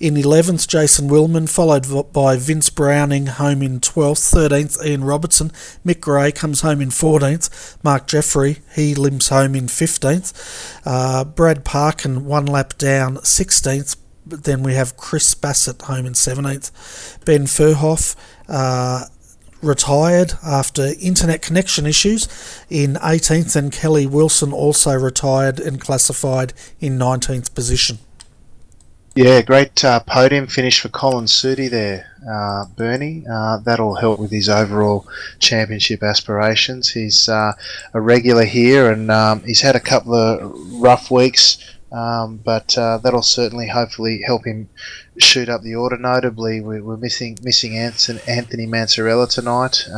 In 11th, Jason Willman, followed by Vince Browning, home in 12th. 13th, Ian Robertson. Mick Gray comes home in 14th. Mark Jeffrey, he limps home in 15th. Brad Parkin, one lap down, 16th. But then we have Chris Bassett home in 17th. Ben Furhoff retired after internet connection issues in 18th, and Kelly Wilson also retired and classified in 19th position. Yeah, great podium finish for Colin Sudi there, Bernie. That'll help with his overall championship aspirations. He's a regular here, and he's had a couple of rough weeks, but that'll certainly hopefully help him shoot up the order. Notably, we're missing Anthony Mansarella tonight.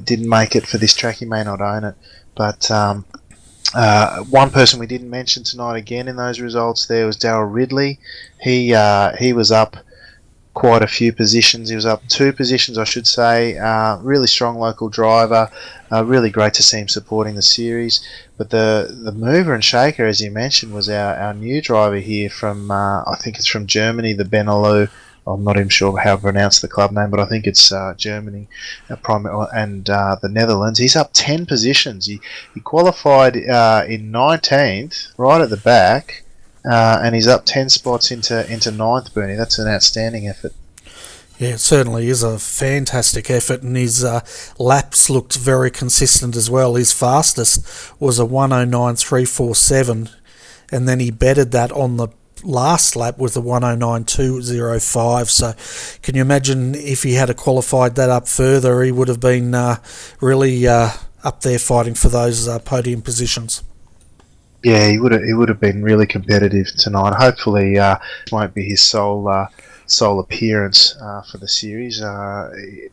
Didn't make it for this track. He may not own it, but one person we didn't mention tonight again in those results there was Darryl Ridley. He was up quite a few positions. He was up 2 positions, I should say. Really strong local driver. Really great to see him supporting the series. But the mover and shaker, as you mentioned, was our new driver here from, I think it's from Germany, the Benelux. I'm not even sure how to pronounce the club name, but I think it's Germany and the Netherlands. He's up 10 positions. He qualified in 19th, right at the back, and he's up 10 spots into 9th, Bernie. That's an outstanding effort. Yeah, it certainly is a fantastic effort, and his laps looked very consistent as well. His fastest was a 109.347, and then he bettered that on the last lap with a 109.205. So can you imagine if he had qualified that up further, he would have been really up there fighting for those podium positions. Yeah, he would have been really competitive tonight. Hopefully won't be his sole appearance for the series.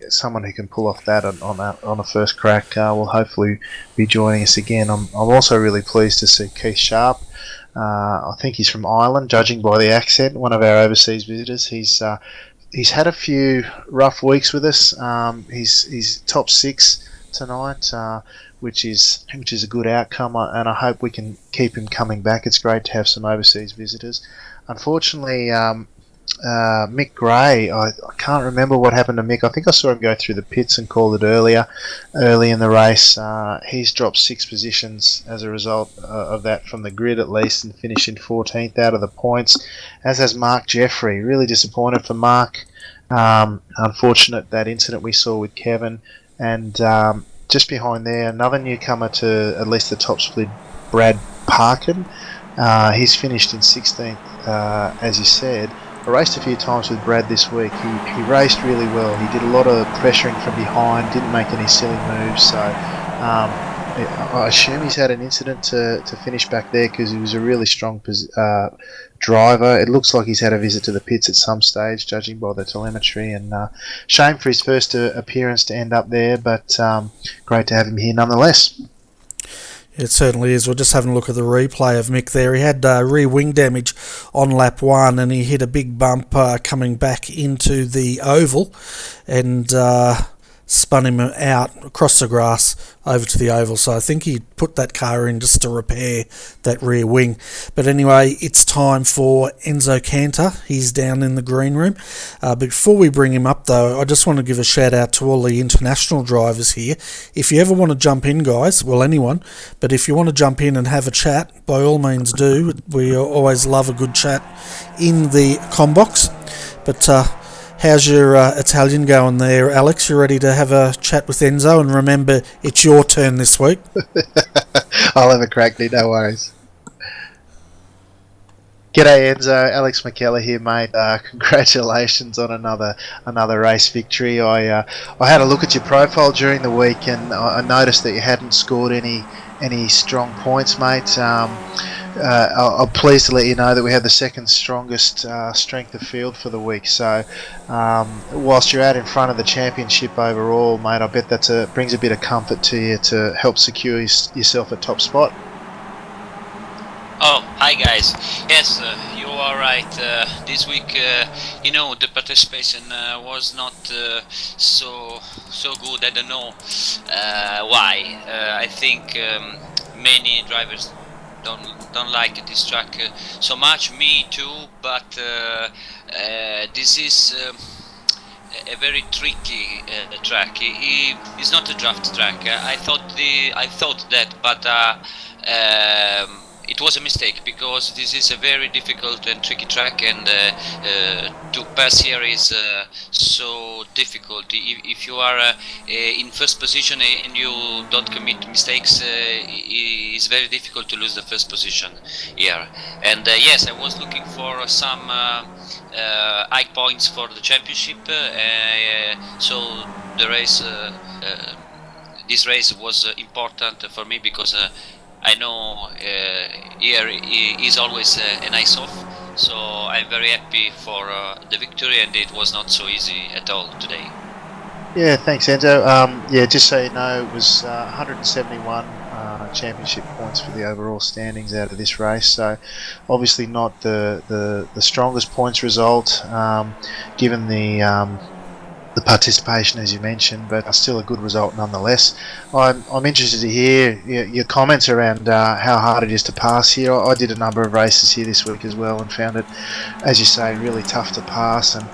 Someone who can pull off that on a first crack will hopefully be joining us again. I'm also really pleased to see Keith Sharp. I think he's from Ireland, judging by the accent. One of our overseas visitors. He's had a few rough weeks with us. He's top 6 tonight, which is a good outcome, and I hope we can keep him coming back. It's great to have some overseas visitors. Unfortunately, Mick Gray, I can't remember what happened to Mick. I think I saw him go through the pits and call it early in the race. He's dropped 6 positions as a result of that from the grid at least, and finishing 14th out of the points, as has Mark Jeffrey. Really disappointed for Mark. Unfortunate that incident we saw with Kevin, and just behind there, another newcomer to at least the top split, Brad Parkin. He's finished in 16th, as you said. I raced a few times with Brad this week. He raced really well. He did a lot of pressuring from behind, didn't make any silly moves. So I assume he's had an incident to finish back there, because he was a really strong driver. It looks like he's had a visit to the pits at some stage, judging by the telemetry. And shame for his first appearance to end up there, but great to have him here nonetheless. It certainly is. We're just having a look at the replay of Mick there. He had rear wing damage on lap 1, and he hit a big bump coming back into the oval, and spun him out across the grass over to the oval. So I think he put that car in just to repair that rear wing. But anyway, it's time for Enzo Cantor. He's down in the green room. Before we bring him up though, I just want to give a shout out to all the international drivers here. If you ever want to jump in, guys, well, anyone, but if you want to jump in and have a chat, by all means do. We always love a good chat in the combox. But how's your Italian going there, Alex? You ready to have a chat with Enzo? And remember, it's your turn this week. I'll have a crack, no worries. G'day Enzo, Alex McKellar here, mate. Congratulations on another race victory. I had a look at your profile during the week, and I noticed that you hadn't scored any strong points, mate. I'm pleased to let you know that we have the second strongest strength of field for the week. So whilst you're out in front of the championship overall, mate, I bet that brings a bit of comfort to you to help secure yourself a top spot. Oh, hi guys. Yes, you are right. This week, the participation was not so good. I don't know why. I think many drivers don't like this track so much. Me too, but this is a very tricky track. It's not a draft track. I thought that, but it was a mistake, because this is a very difficult and tricky track, and to pass here is so difficult. If you are in first position and you don't commit mistakes, it's very difficult to lose the first position here. And yes, I was looking for some high points for the championship, so the race, this race was important for me, because I know here is always a nice off, so I'm very happy for the victory, and it was not so easy at all today. Yeah, thanks Enzo. Yeah, just so you know, it was 171 championship points for the overall standings out of this race, so obviously not the strongest points result, given the participation, as you mentioned, but still a good result nonetheless. I'm interested to hear your comments around how hard it is to pass here. I did a number of races here this week as well, and found it, as you say, really tough to pass. And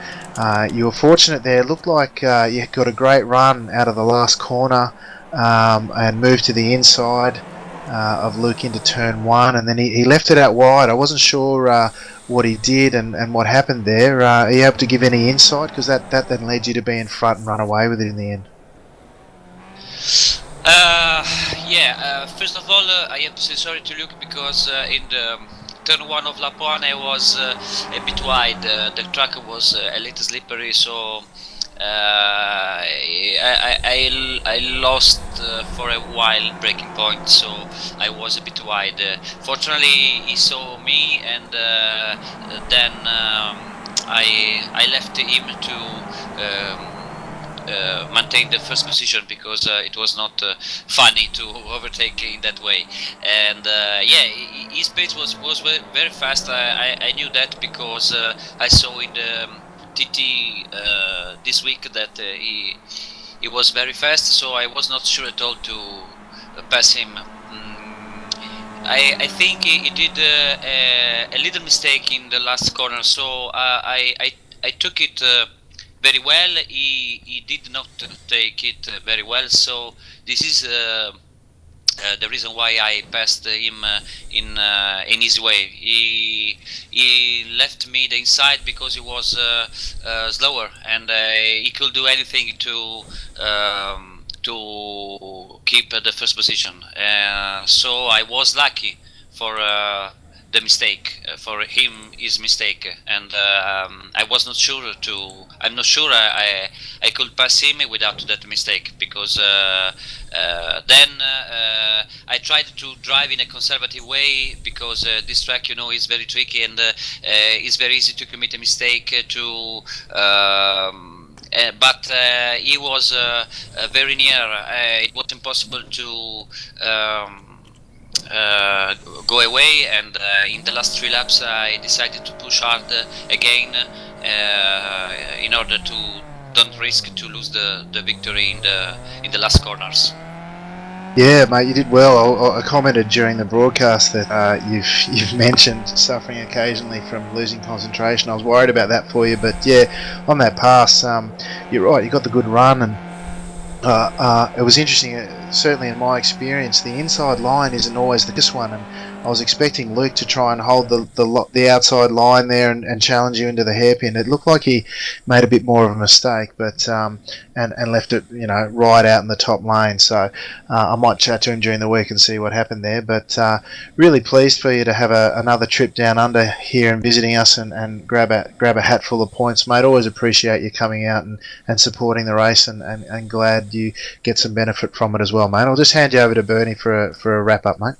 you were fortunate there. It looked like you got a great run out of the last corner and moved to the inside of Luke into turn 1, and then he left it out wide. I wasn't sure what he did and what happened there. Are you able to give any insight? Because that then led you to be in front and run away with it in the end. First of all, I have to say sorry to Luke, because in the turn 1 of lap 1 I was a bit wide. The track was a little slippery, so I lost for a while breaking point, so I was a bit wide. Fortunately, he saw me, and then I left him to maintain the first position, because it was not funny to overtake in that way. And his pace was very fast. I knew that, because I saw in the TT this week that he was very fast, so I was not sure at all to pass him. I think he did a little mistake in the last corner, so I took it very well. He did not take it very well, so this is the reason why I passed him in his way. He left me the inside because he was slower, and he could do anything to keep the first position. So I was lucky for the mistake, for him, his mistake, and I was not sure to. I'm not sure I could pass him without that mistake, because then tried to drive in a conservative way because this track, is very tricky and it's very easy to commit a mistake but he was very near. It was impossible to go away, and in the last 3 laps I decided to push hard again in order to don't risk to lose the victory in the last corners. Yeah, mate, you did well. I commented during the broadcast that you've mentioned suffering occasionally from losing concentration. I was worried about that for you, but yeah, on that pass, you're right. You got the good run, and it was interesting. Certainly, in my experience, the inside line isn't always the best one, and I was expecting Luke to try and hold the outside line there and challenge you into the hairpin. It looked like he made a bit more of a mistake, but and left it right out in the top lane. So I might chat to him during the week and see what happened there. But really pleased for you to have another trip down under here and visiting us and grab a hatful of points, mate. Always appreciate you coming out and supporting the race, and glad you get some benefit from it as well, mate. I'll just hand you over to Bernie for a wrap up, mate.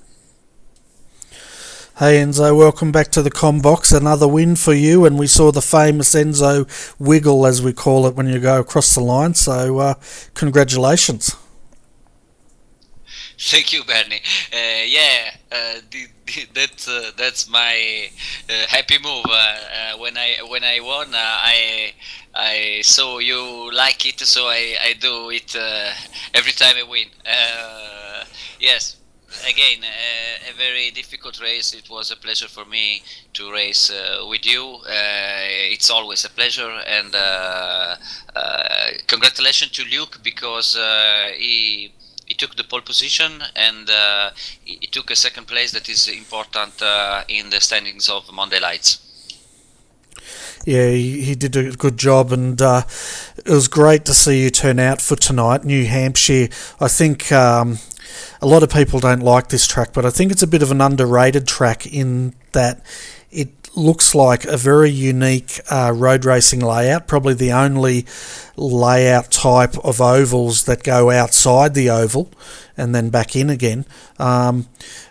Hey Enzo, welcome back to the Combox. Another win for you, and we saw the famous Enzo wiggle, as we call it, when you go across the line. So congratulations. Thank you, Bernie. That's my happy move. When I won, I saw you like it, so I do it every time I win. Yes. Again, a very difficult race. It was a pleasure for me to race with you. It's always a pleasure, and congratulations to Luke because he took the pole position, and he took a second place that is important in the standings of Monday Lights. Yeah, he did a good job, and it was great to see you turn out for tonight. New Hampshire, I think a lot of people don't like this track, but I think it's a bit of an underrated track in that it looks like a very unique road racing layout, probably the only layout type of ovals that go outside the oval and then back in again.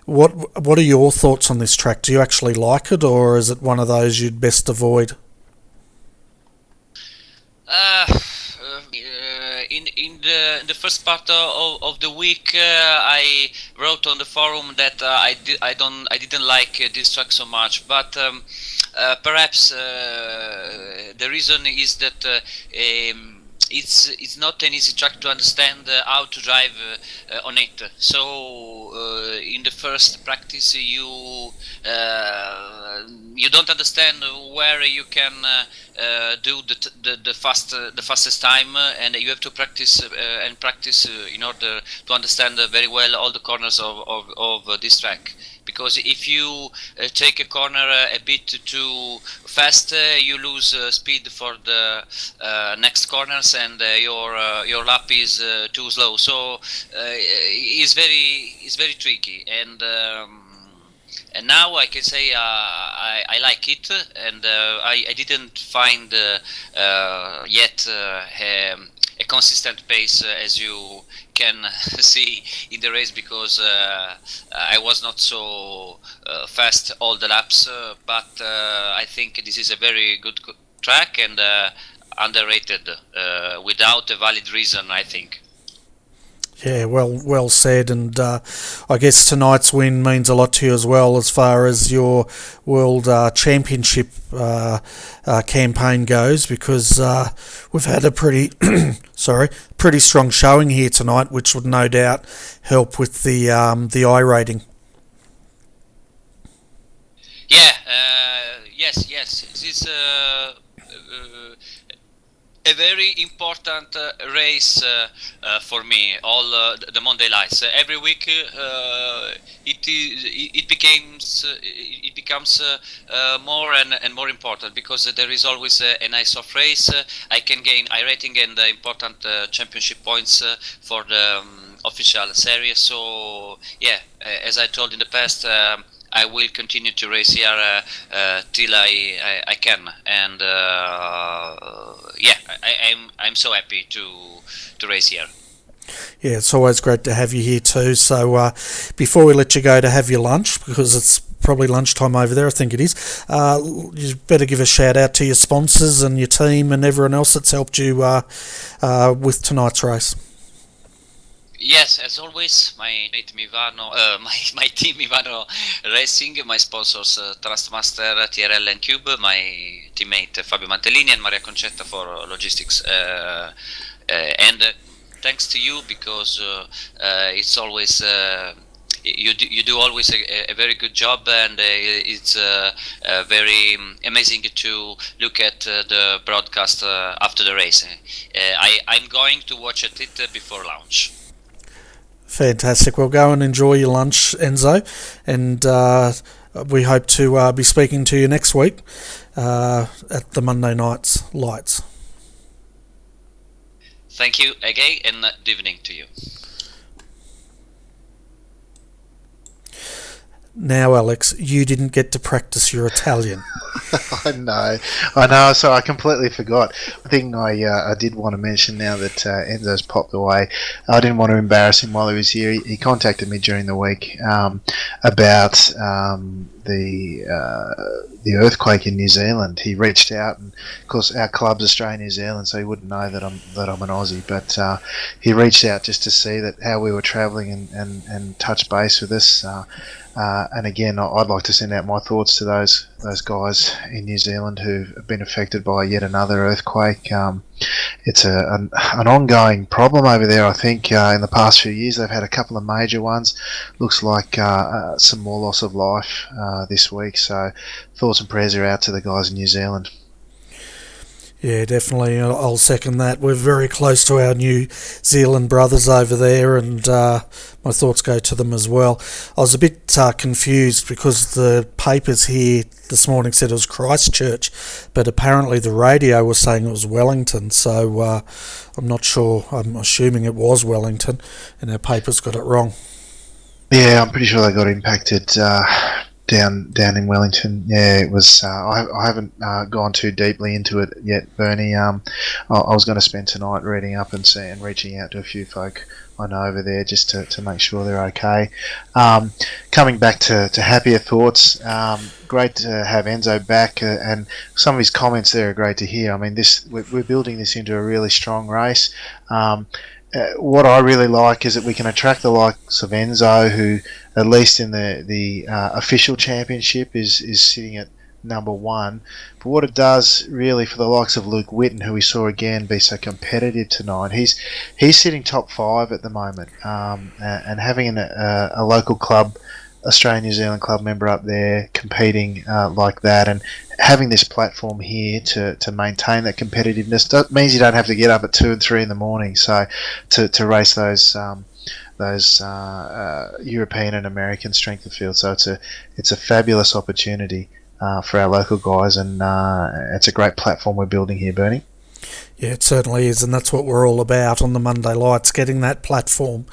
What are your thoughts on this track? Do you actually like it, or is it one of those you'd best avoid? In the first part of the week, I wrote on the forum that I didn't like this track so much, but perhaps the reason is that it's not an easy track to understand how to drive on it. So in the first practice, you don't understand where you can do the fastest time, and you have to practice and practice in order to understand very well all the corners of this track. Because if you take a corner a bit too fast, you lose speed for the next corners, and your lap is too slow. So it's very tricky, and now I can say I like it, and I didn't find yet a consistent pace, as you can see in the race, because I was not so fast all the laps, but I think this is a very good track and underrated without a valid reason, I think. Yeah, well said, and I guess tonight's win means a lot to you as well, as far as your World Championship campaign goes, because we've had a pretty pretty strong showing here tonight, which would no doubt help with the iRating. Yeah, yes, this is a very important race for me. All the Monday Lights. Every week it becomes more and more important, because there is always a nice off race. I can gain iRating and important championship points for the official series. So yeah, as I told in the past, I will continue to race here till I can, and yeah, I'm so happy to race here. Yeah, it's always great to have you here too. So before we let you go to have your lunch, because it's probably lunchtime over there, I think it is, you better give a shout out to your sponsors and your team and everyone else that's helped you with tonight's race. Yes, as always, my team Ivano, my team Ivano Racing, my sponsors Trustmaster, TRL and Cube, my teammate Fabio Mantellini and Maria Concetta for logistics, and thanks to you, because it's always you do always a very good job, and it's very amazing to look at the broadcast after the race. I'm going to watch it before lunch. Fantastic. Well, go and enjoy your lunch, Enzo, and we hope to be speaking to you next week at the Monday night's lights. Thank you again, and good evening to you. Now, Alex, you didn't get to practice your Italian. I know. So I completely forgot. I think I did want to mention now that Enzo's popped away. I didn't want to embarrass him while he was here. He contacted me during the week about the earthquake in New Zealand. He reached out, and of course our club's Australia, New Zealand, so he wouldn't know that I'm an Aussie. But he reached out just to see that how we were travelling and touch base with us. And again, I'd like to send out my thoughts to those guys in New Zealand who have been affected by yet another earthquake. It's an ongoing problem over there. I think in the past few years they've had a couple of major ones. Looks like some more loss of life this week. So thoughts and prayers are out to the guys in New Zealand. Yeah, definitely. I'll second that. We're very close to our New Zealand brothers over there, and my thoughts go to them as well. I was a bit confused because the papers here this morning said it was Christchurch, but apparently the radio was saying it was Wellington, so I'm not sure. I'm assuming it was Wellington, and our papers got it wrong. Yeah, I'm pretty sure they got impacted down in Wellington. Yeah, it was. I haven't gone too deeply into it yet, Bernie. I was going to spend tonight reading up and reaching out to a few folk I know over there just to make sure they're okay. Coming back to happier thoughts. Great to have Enzo back, and some of his comments there are great to hear. I mean, we're building this into a really strong race. What I really like is that we can attract the likes of Enzo, who, at least in the official championship, is sitting at number one. But what it does really for the likes of Luke Whitten, who we saw again be so competitive tonight, he's sitting top 5 at the moment, and having a local club, Australian New Zealand club member up there competing like that, and having this platform here to maintain that competitiveness, that means you don't have to get up at 2 and 3 in the morning. So to race those European and American strength of field, so it's a fabulous opportunity for our local guys, and it's a great platform we're building here, Bernie. Yeah, it certainly is, and that's what we're all about on the Monday Lights, getting that platform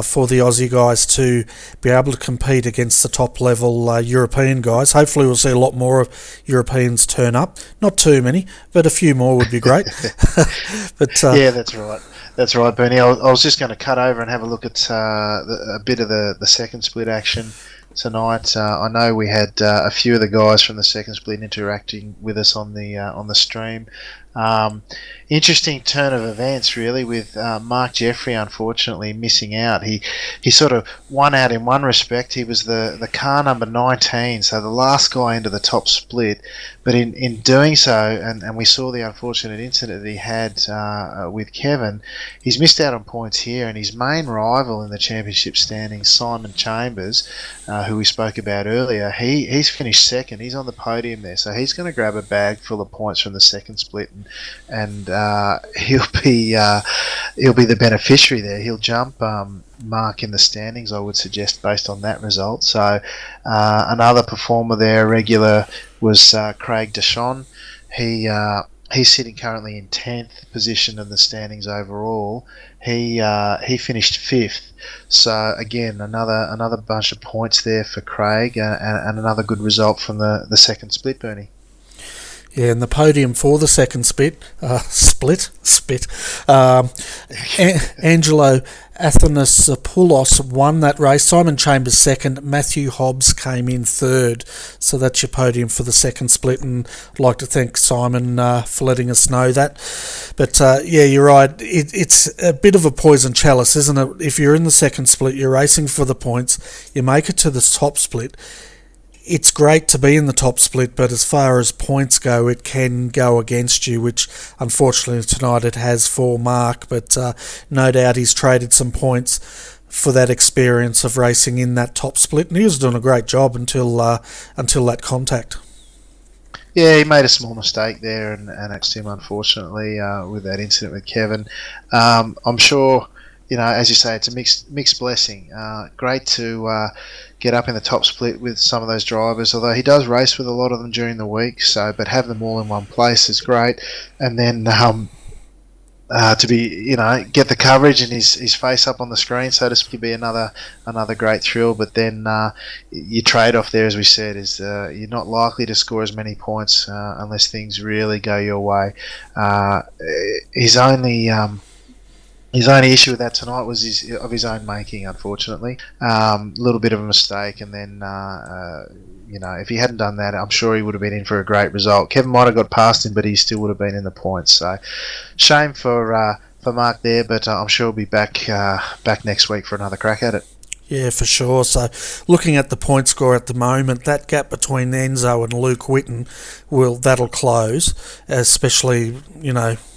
for the Aussie guys to be able to compete against the top-level European guys. Hopefully we'll see a lot more of Europeans turn up. Not too many, but a few more would be great. But yeah, that's right. That's right, Bernie. I was just going to cut over and have a look at a bit of the second split action tonight. I know we had a few of the guys from the second split interacting with us on the stream. Interesting turn of events, really, with Mark Jeffrey unfortunately missing out. He sort of won out in one respect. He was the car number 19, so the last guy into the top split, but in doing so, and we saw the unfortunate incident that he had with Kevin, he's missed out on points here, and his main rival in the championship standings, Simon Chambers, who we spoke about earlier, he's finished second. He's on the podium there, so he's going to grab a bag full of points from the second split, and he'll be the beneficiary there. He'll jump Mark in the standings, I would suggest, based on that result. So another performer there, regular, was Craig Deshon. He's sitting currently in 10th position in the standings overall. He finished 5th. So again, another bunch of points there for Craig, and another good result from the second split, Bernie. Yeah, and the podium for the second split, Angelo Athanasopoulos won that race. Simon Chambers second. Matthew Hobbs came in third. So that's your podium for the second split, and I'd like to thank Simon for letting us know that. But yeah, you're right. It's a bit of a poison chalice, isn't it? If you're in the second split, you're racing for the points, you make it to the top split. It's great to be in the top split, but as far as points go, it can go against you, which unfortunately tonight it has for Mark, but no doubt he's traded some points for that experience of racing in that top split, and he was doing a great job until that contact. Yeah, he made a small mistake there, and it's him, unfortunately, with that incident with Kevin. I'm sure, as you say, it's a mixed blessing. Great to get up in the top split with some of those drivers, although he does race with a lot of them during the week. But have them all in one place is great, and then to be, get the coverage and his face up on the screen, so to speak, be another great thrill. But then your trade-off there, as we said, is you're not likely to score as many points unless things really go your way. His only issue with that tonight was of his own making, unfortunately. A little bit of a mistake, and then if he hadn't done that, I'm sure he would have been in for a great result. Kevin might have got past him, but he still would have been in the points. So, shame for Mark there, but I'm sure he'll be back next week for another crack at it. Yeah, for sure. So, looking at the point score at the moment, that gap between Enzo and Luke Whitten that'll close, especially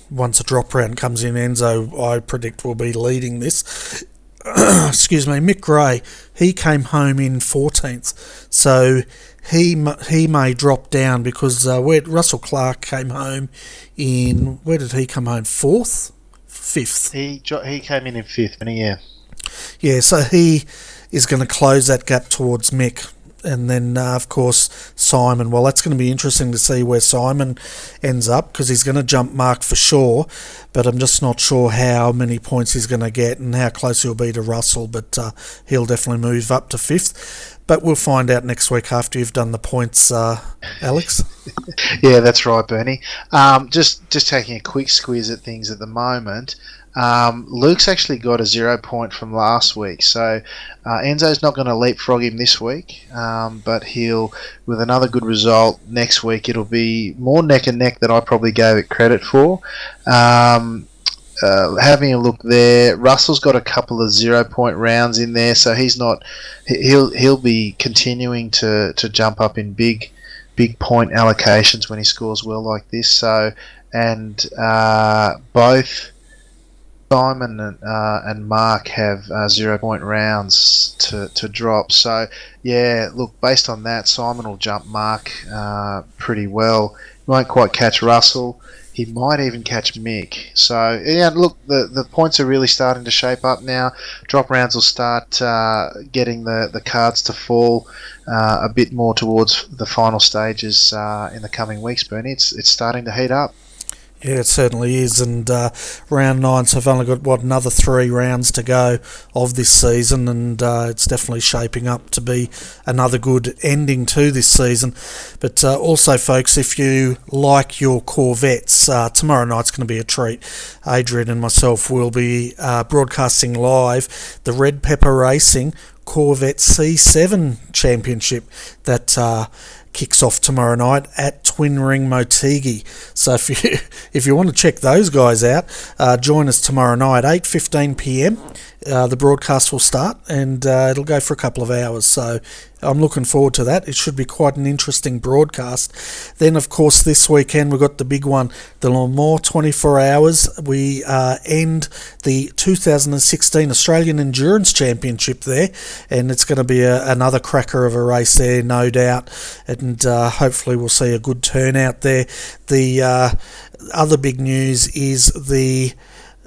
once a drop round comes in. Enzo, I predict, will be leading this. Excuse me. Mick Gray, he came home in 14th, so he may drop down because where Russell Clark came home in, where did he come home? 4th? 5th? He came in 5th, and yeah, so he is going to close that gap towards Mick. And then, of course, Simon. Well, that's going to be interesting to see where Simon ends up, because he's going to jump Mark for sure, but I'm just not sure how many points he's going to get and how close he'll be to Russell, but he'll definitely move up to 5th. But we'll find out next week after you've done the points, Alex. Yeah, that's right, Bernie. Just taking a quick squeeze at things at the moment. Luke's actually got a 0 point from last week, so Enzo's not going to leapfrog him this week, but he'll, with another good result next week, it'll be more neck and neck than I probably gave it credit for. Having a look there, Russell's got a couple of 0 point rounds in there, so he'll be continuing to jump up in big point allocations when he scores well like this. So, and both Simon and Mark have 0 point rounds to drop. So yeah, look, based on that, Simon will jump Mark pretty well. He won't quite catch Russell. He might even catch Mick. So yeah, look, the points are really starting to shape up now. Drop rounds will start getting the cards to fall a bit more towards the final stages in the coming weeks, Bernie. It's starting to heat up. Yeah, it certainly is, and round 9, so I've only got, another 3 rounds to go of this season, and it's definitely shaping up to be another good ending to this season. But also, folks, if you like your Corvettes, tomorrow night's going to be a treat. Adrian and myself will be broadcasting live the Red Pepper Racing Corvette C7 Championship that kicks off tomorrow night at Twin Ring Motegi. So if you want to check those guys out, join us tomorrow night, 8:15 p.m. The broadcast will start, and it'll go for a couple of hours. So I'm looking forward to that. It should be quite an interesting broadcast. Then, of course, this weekend we've got the big one, the Le Mans 24 Hours. We end the 2016 Australian Endurance Championship there, and it's going to be another cracker of a race there, no doubt. And hopefully we'll see a good turnout there. The other big news is the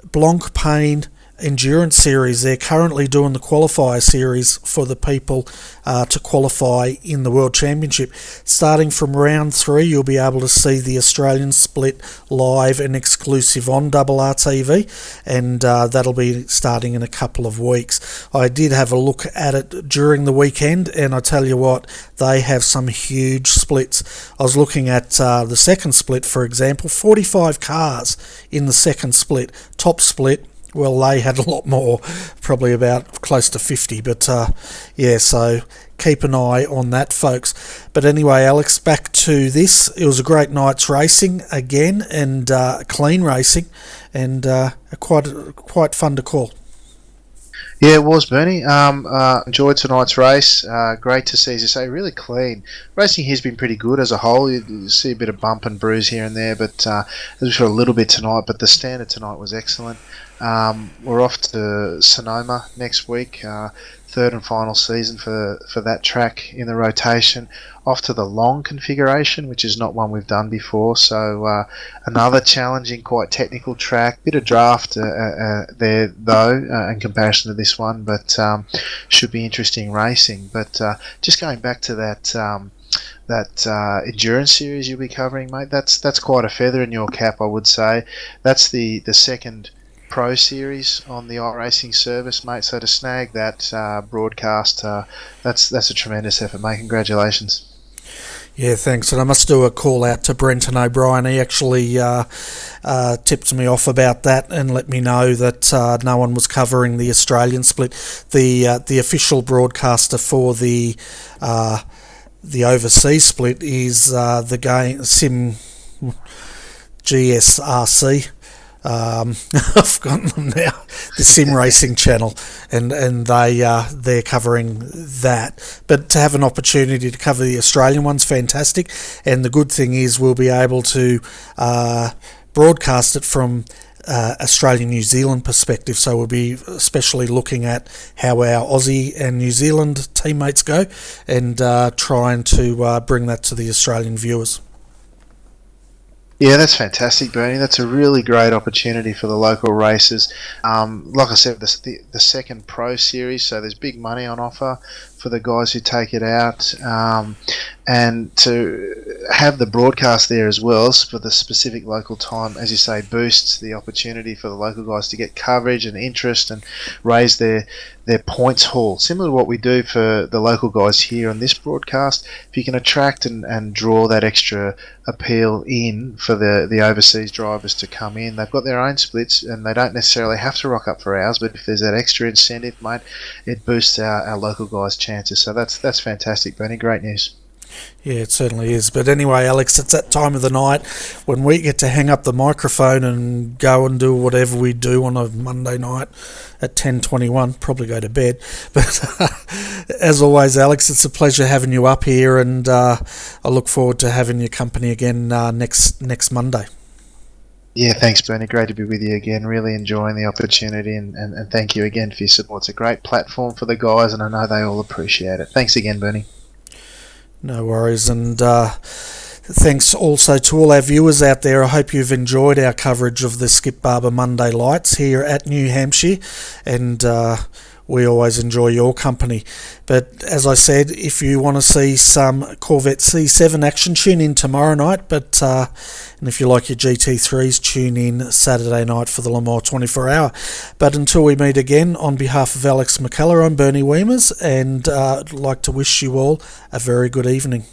Blancpain endurance series. They're currently doing the qualifier series for the people to qualify in the World Championship. Starting from round 3, you'll be able to see the Australian split live and exclusive on RRTV, and that'll be starting in a couple of weeks. I did have a look at it during the weekend, and I tell you what, they have some huge splits. I was looking at the second split, for example, 45 cars in the second split. Top split, well, they had a lot more, probably about close to 50, but yeah, so keep an eye on that, folks. But anyway, Alex, back to this. It was a great night's racing again, and clean racing, and quite fun to call. Yeah, it was, Bernie. Enjoyed tonight's race. Great to see, as you say, really clean. Racing here's been pretty good as a whole. You see a bit of bump and bruise here and there, but there's a little bit tonight. But the standard tonight was excellent. We're off to Sonoma next week. Third and final season for that track in the rotation. Off to the long configuration, which is not one we've done before. So another challenging, quite technical track. Bit of draft there though, in comparison to this one, but should be interesting racing. But just going back to that endurance series you'll be covering, mate. That's quite a feather in your cap, I would say. That's the second Pro Series on the iRacing service, mate. So to snag that broadcast, that's a tremendous effort, mate. Congratulations. Yeah, thanks. And I must do a call out to Brenton O'Brien. He actually tipped me off about that and let me know that no one was covering the Australian split. The official broadcaster for the overseas split is the game Sim GSRC. I've forgotten them now. The Sim Racing channel, and they're covering that. But to have an opportunity to cover the Australian one's fantastic. And the good thing is we'll be able to broadcast it from Australian New Zealand perspective. So we'll be especially looking at how our Aussie and New Zealand teammates go, and trying to bring that to the Australian viewers. Yeah, that's fantastic, Bernie. That's a really great opportunity for the local races. Like I said, the second Pro Series, so there's big money on offer for the guys who take it out, and to have the broadcast there as well for the specific local time, as you say, boosts the opportunity for the local guys to get coverage and interest and raise their points haul, similar to what we do for the local guys here on this broadcast. If you can attract and draw that extra appeal in for the overseas drivers to come in, they've got their own splits and they don't necessarily have to rock up for ours, but if there's that extra incentive, mate, it boosts our local guys' chances. So that's fantastic, Bernie. Great news. Yeah, it certainly is. But anyway, Alex, it's that time of the night when we get to hang up the microphone and go and do whatever we do on a Monday night at 10:21. Probably go to bed. But as always, Alex, it's a pleasure having you up here, and I look forward to having your company again next Monday. Yeah, thanks, Bernie. Great to be with you again. Really enjoying the opportunity, and thank you again for your support. It's a great platform for the guys, and I know they all appreciate it. Thanks again, Bernie. No worries, and thanks also to all our viewers out there. I hope you've enjoyed our coverage of the Skip Barber Monday Lights here at New Hampshire, and we always enjoy your company. But as I said, if you want to see some Corvette C7 action, tune in tomorrow night. And if you like your GT3s, tune in Saturday night for the Le Mans 24 Hour. But until we meet again, on behalf of Alex McCullough, I'm Bernie Weemers, and I'd like to wish you all a very good evening.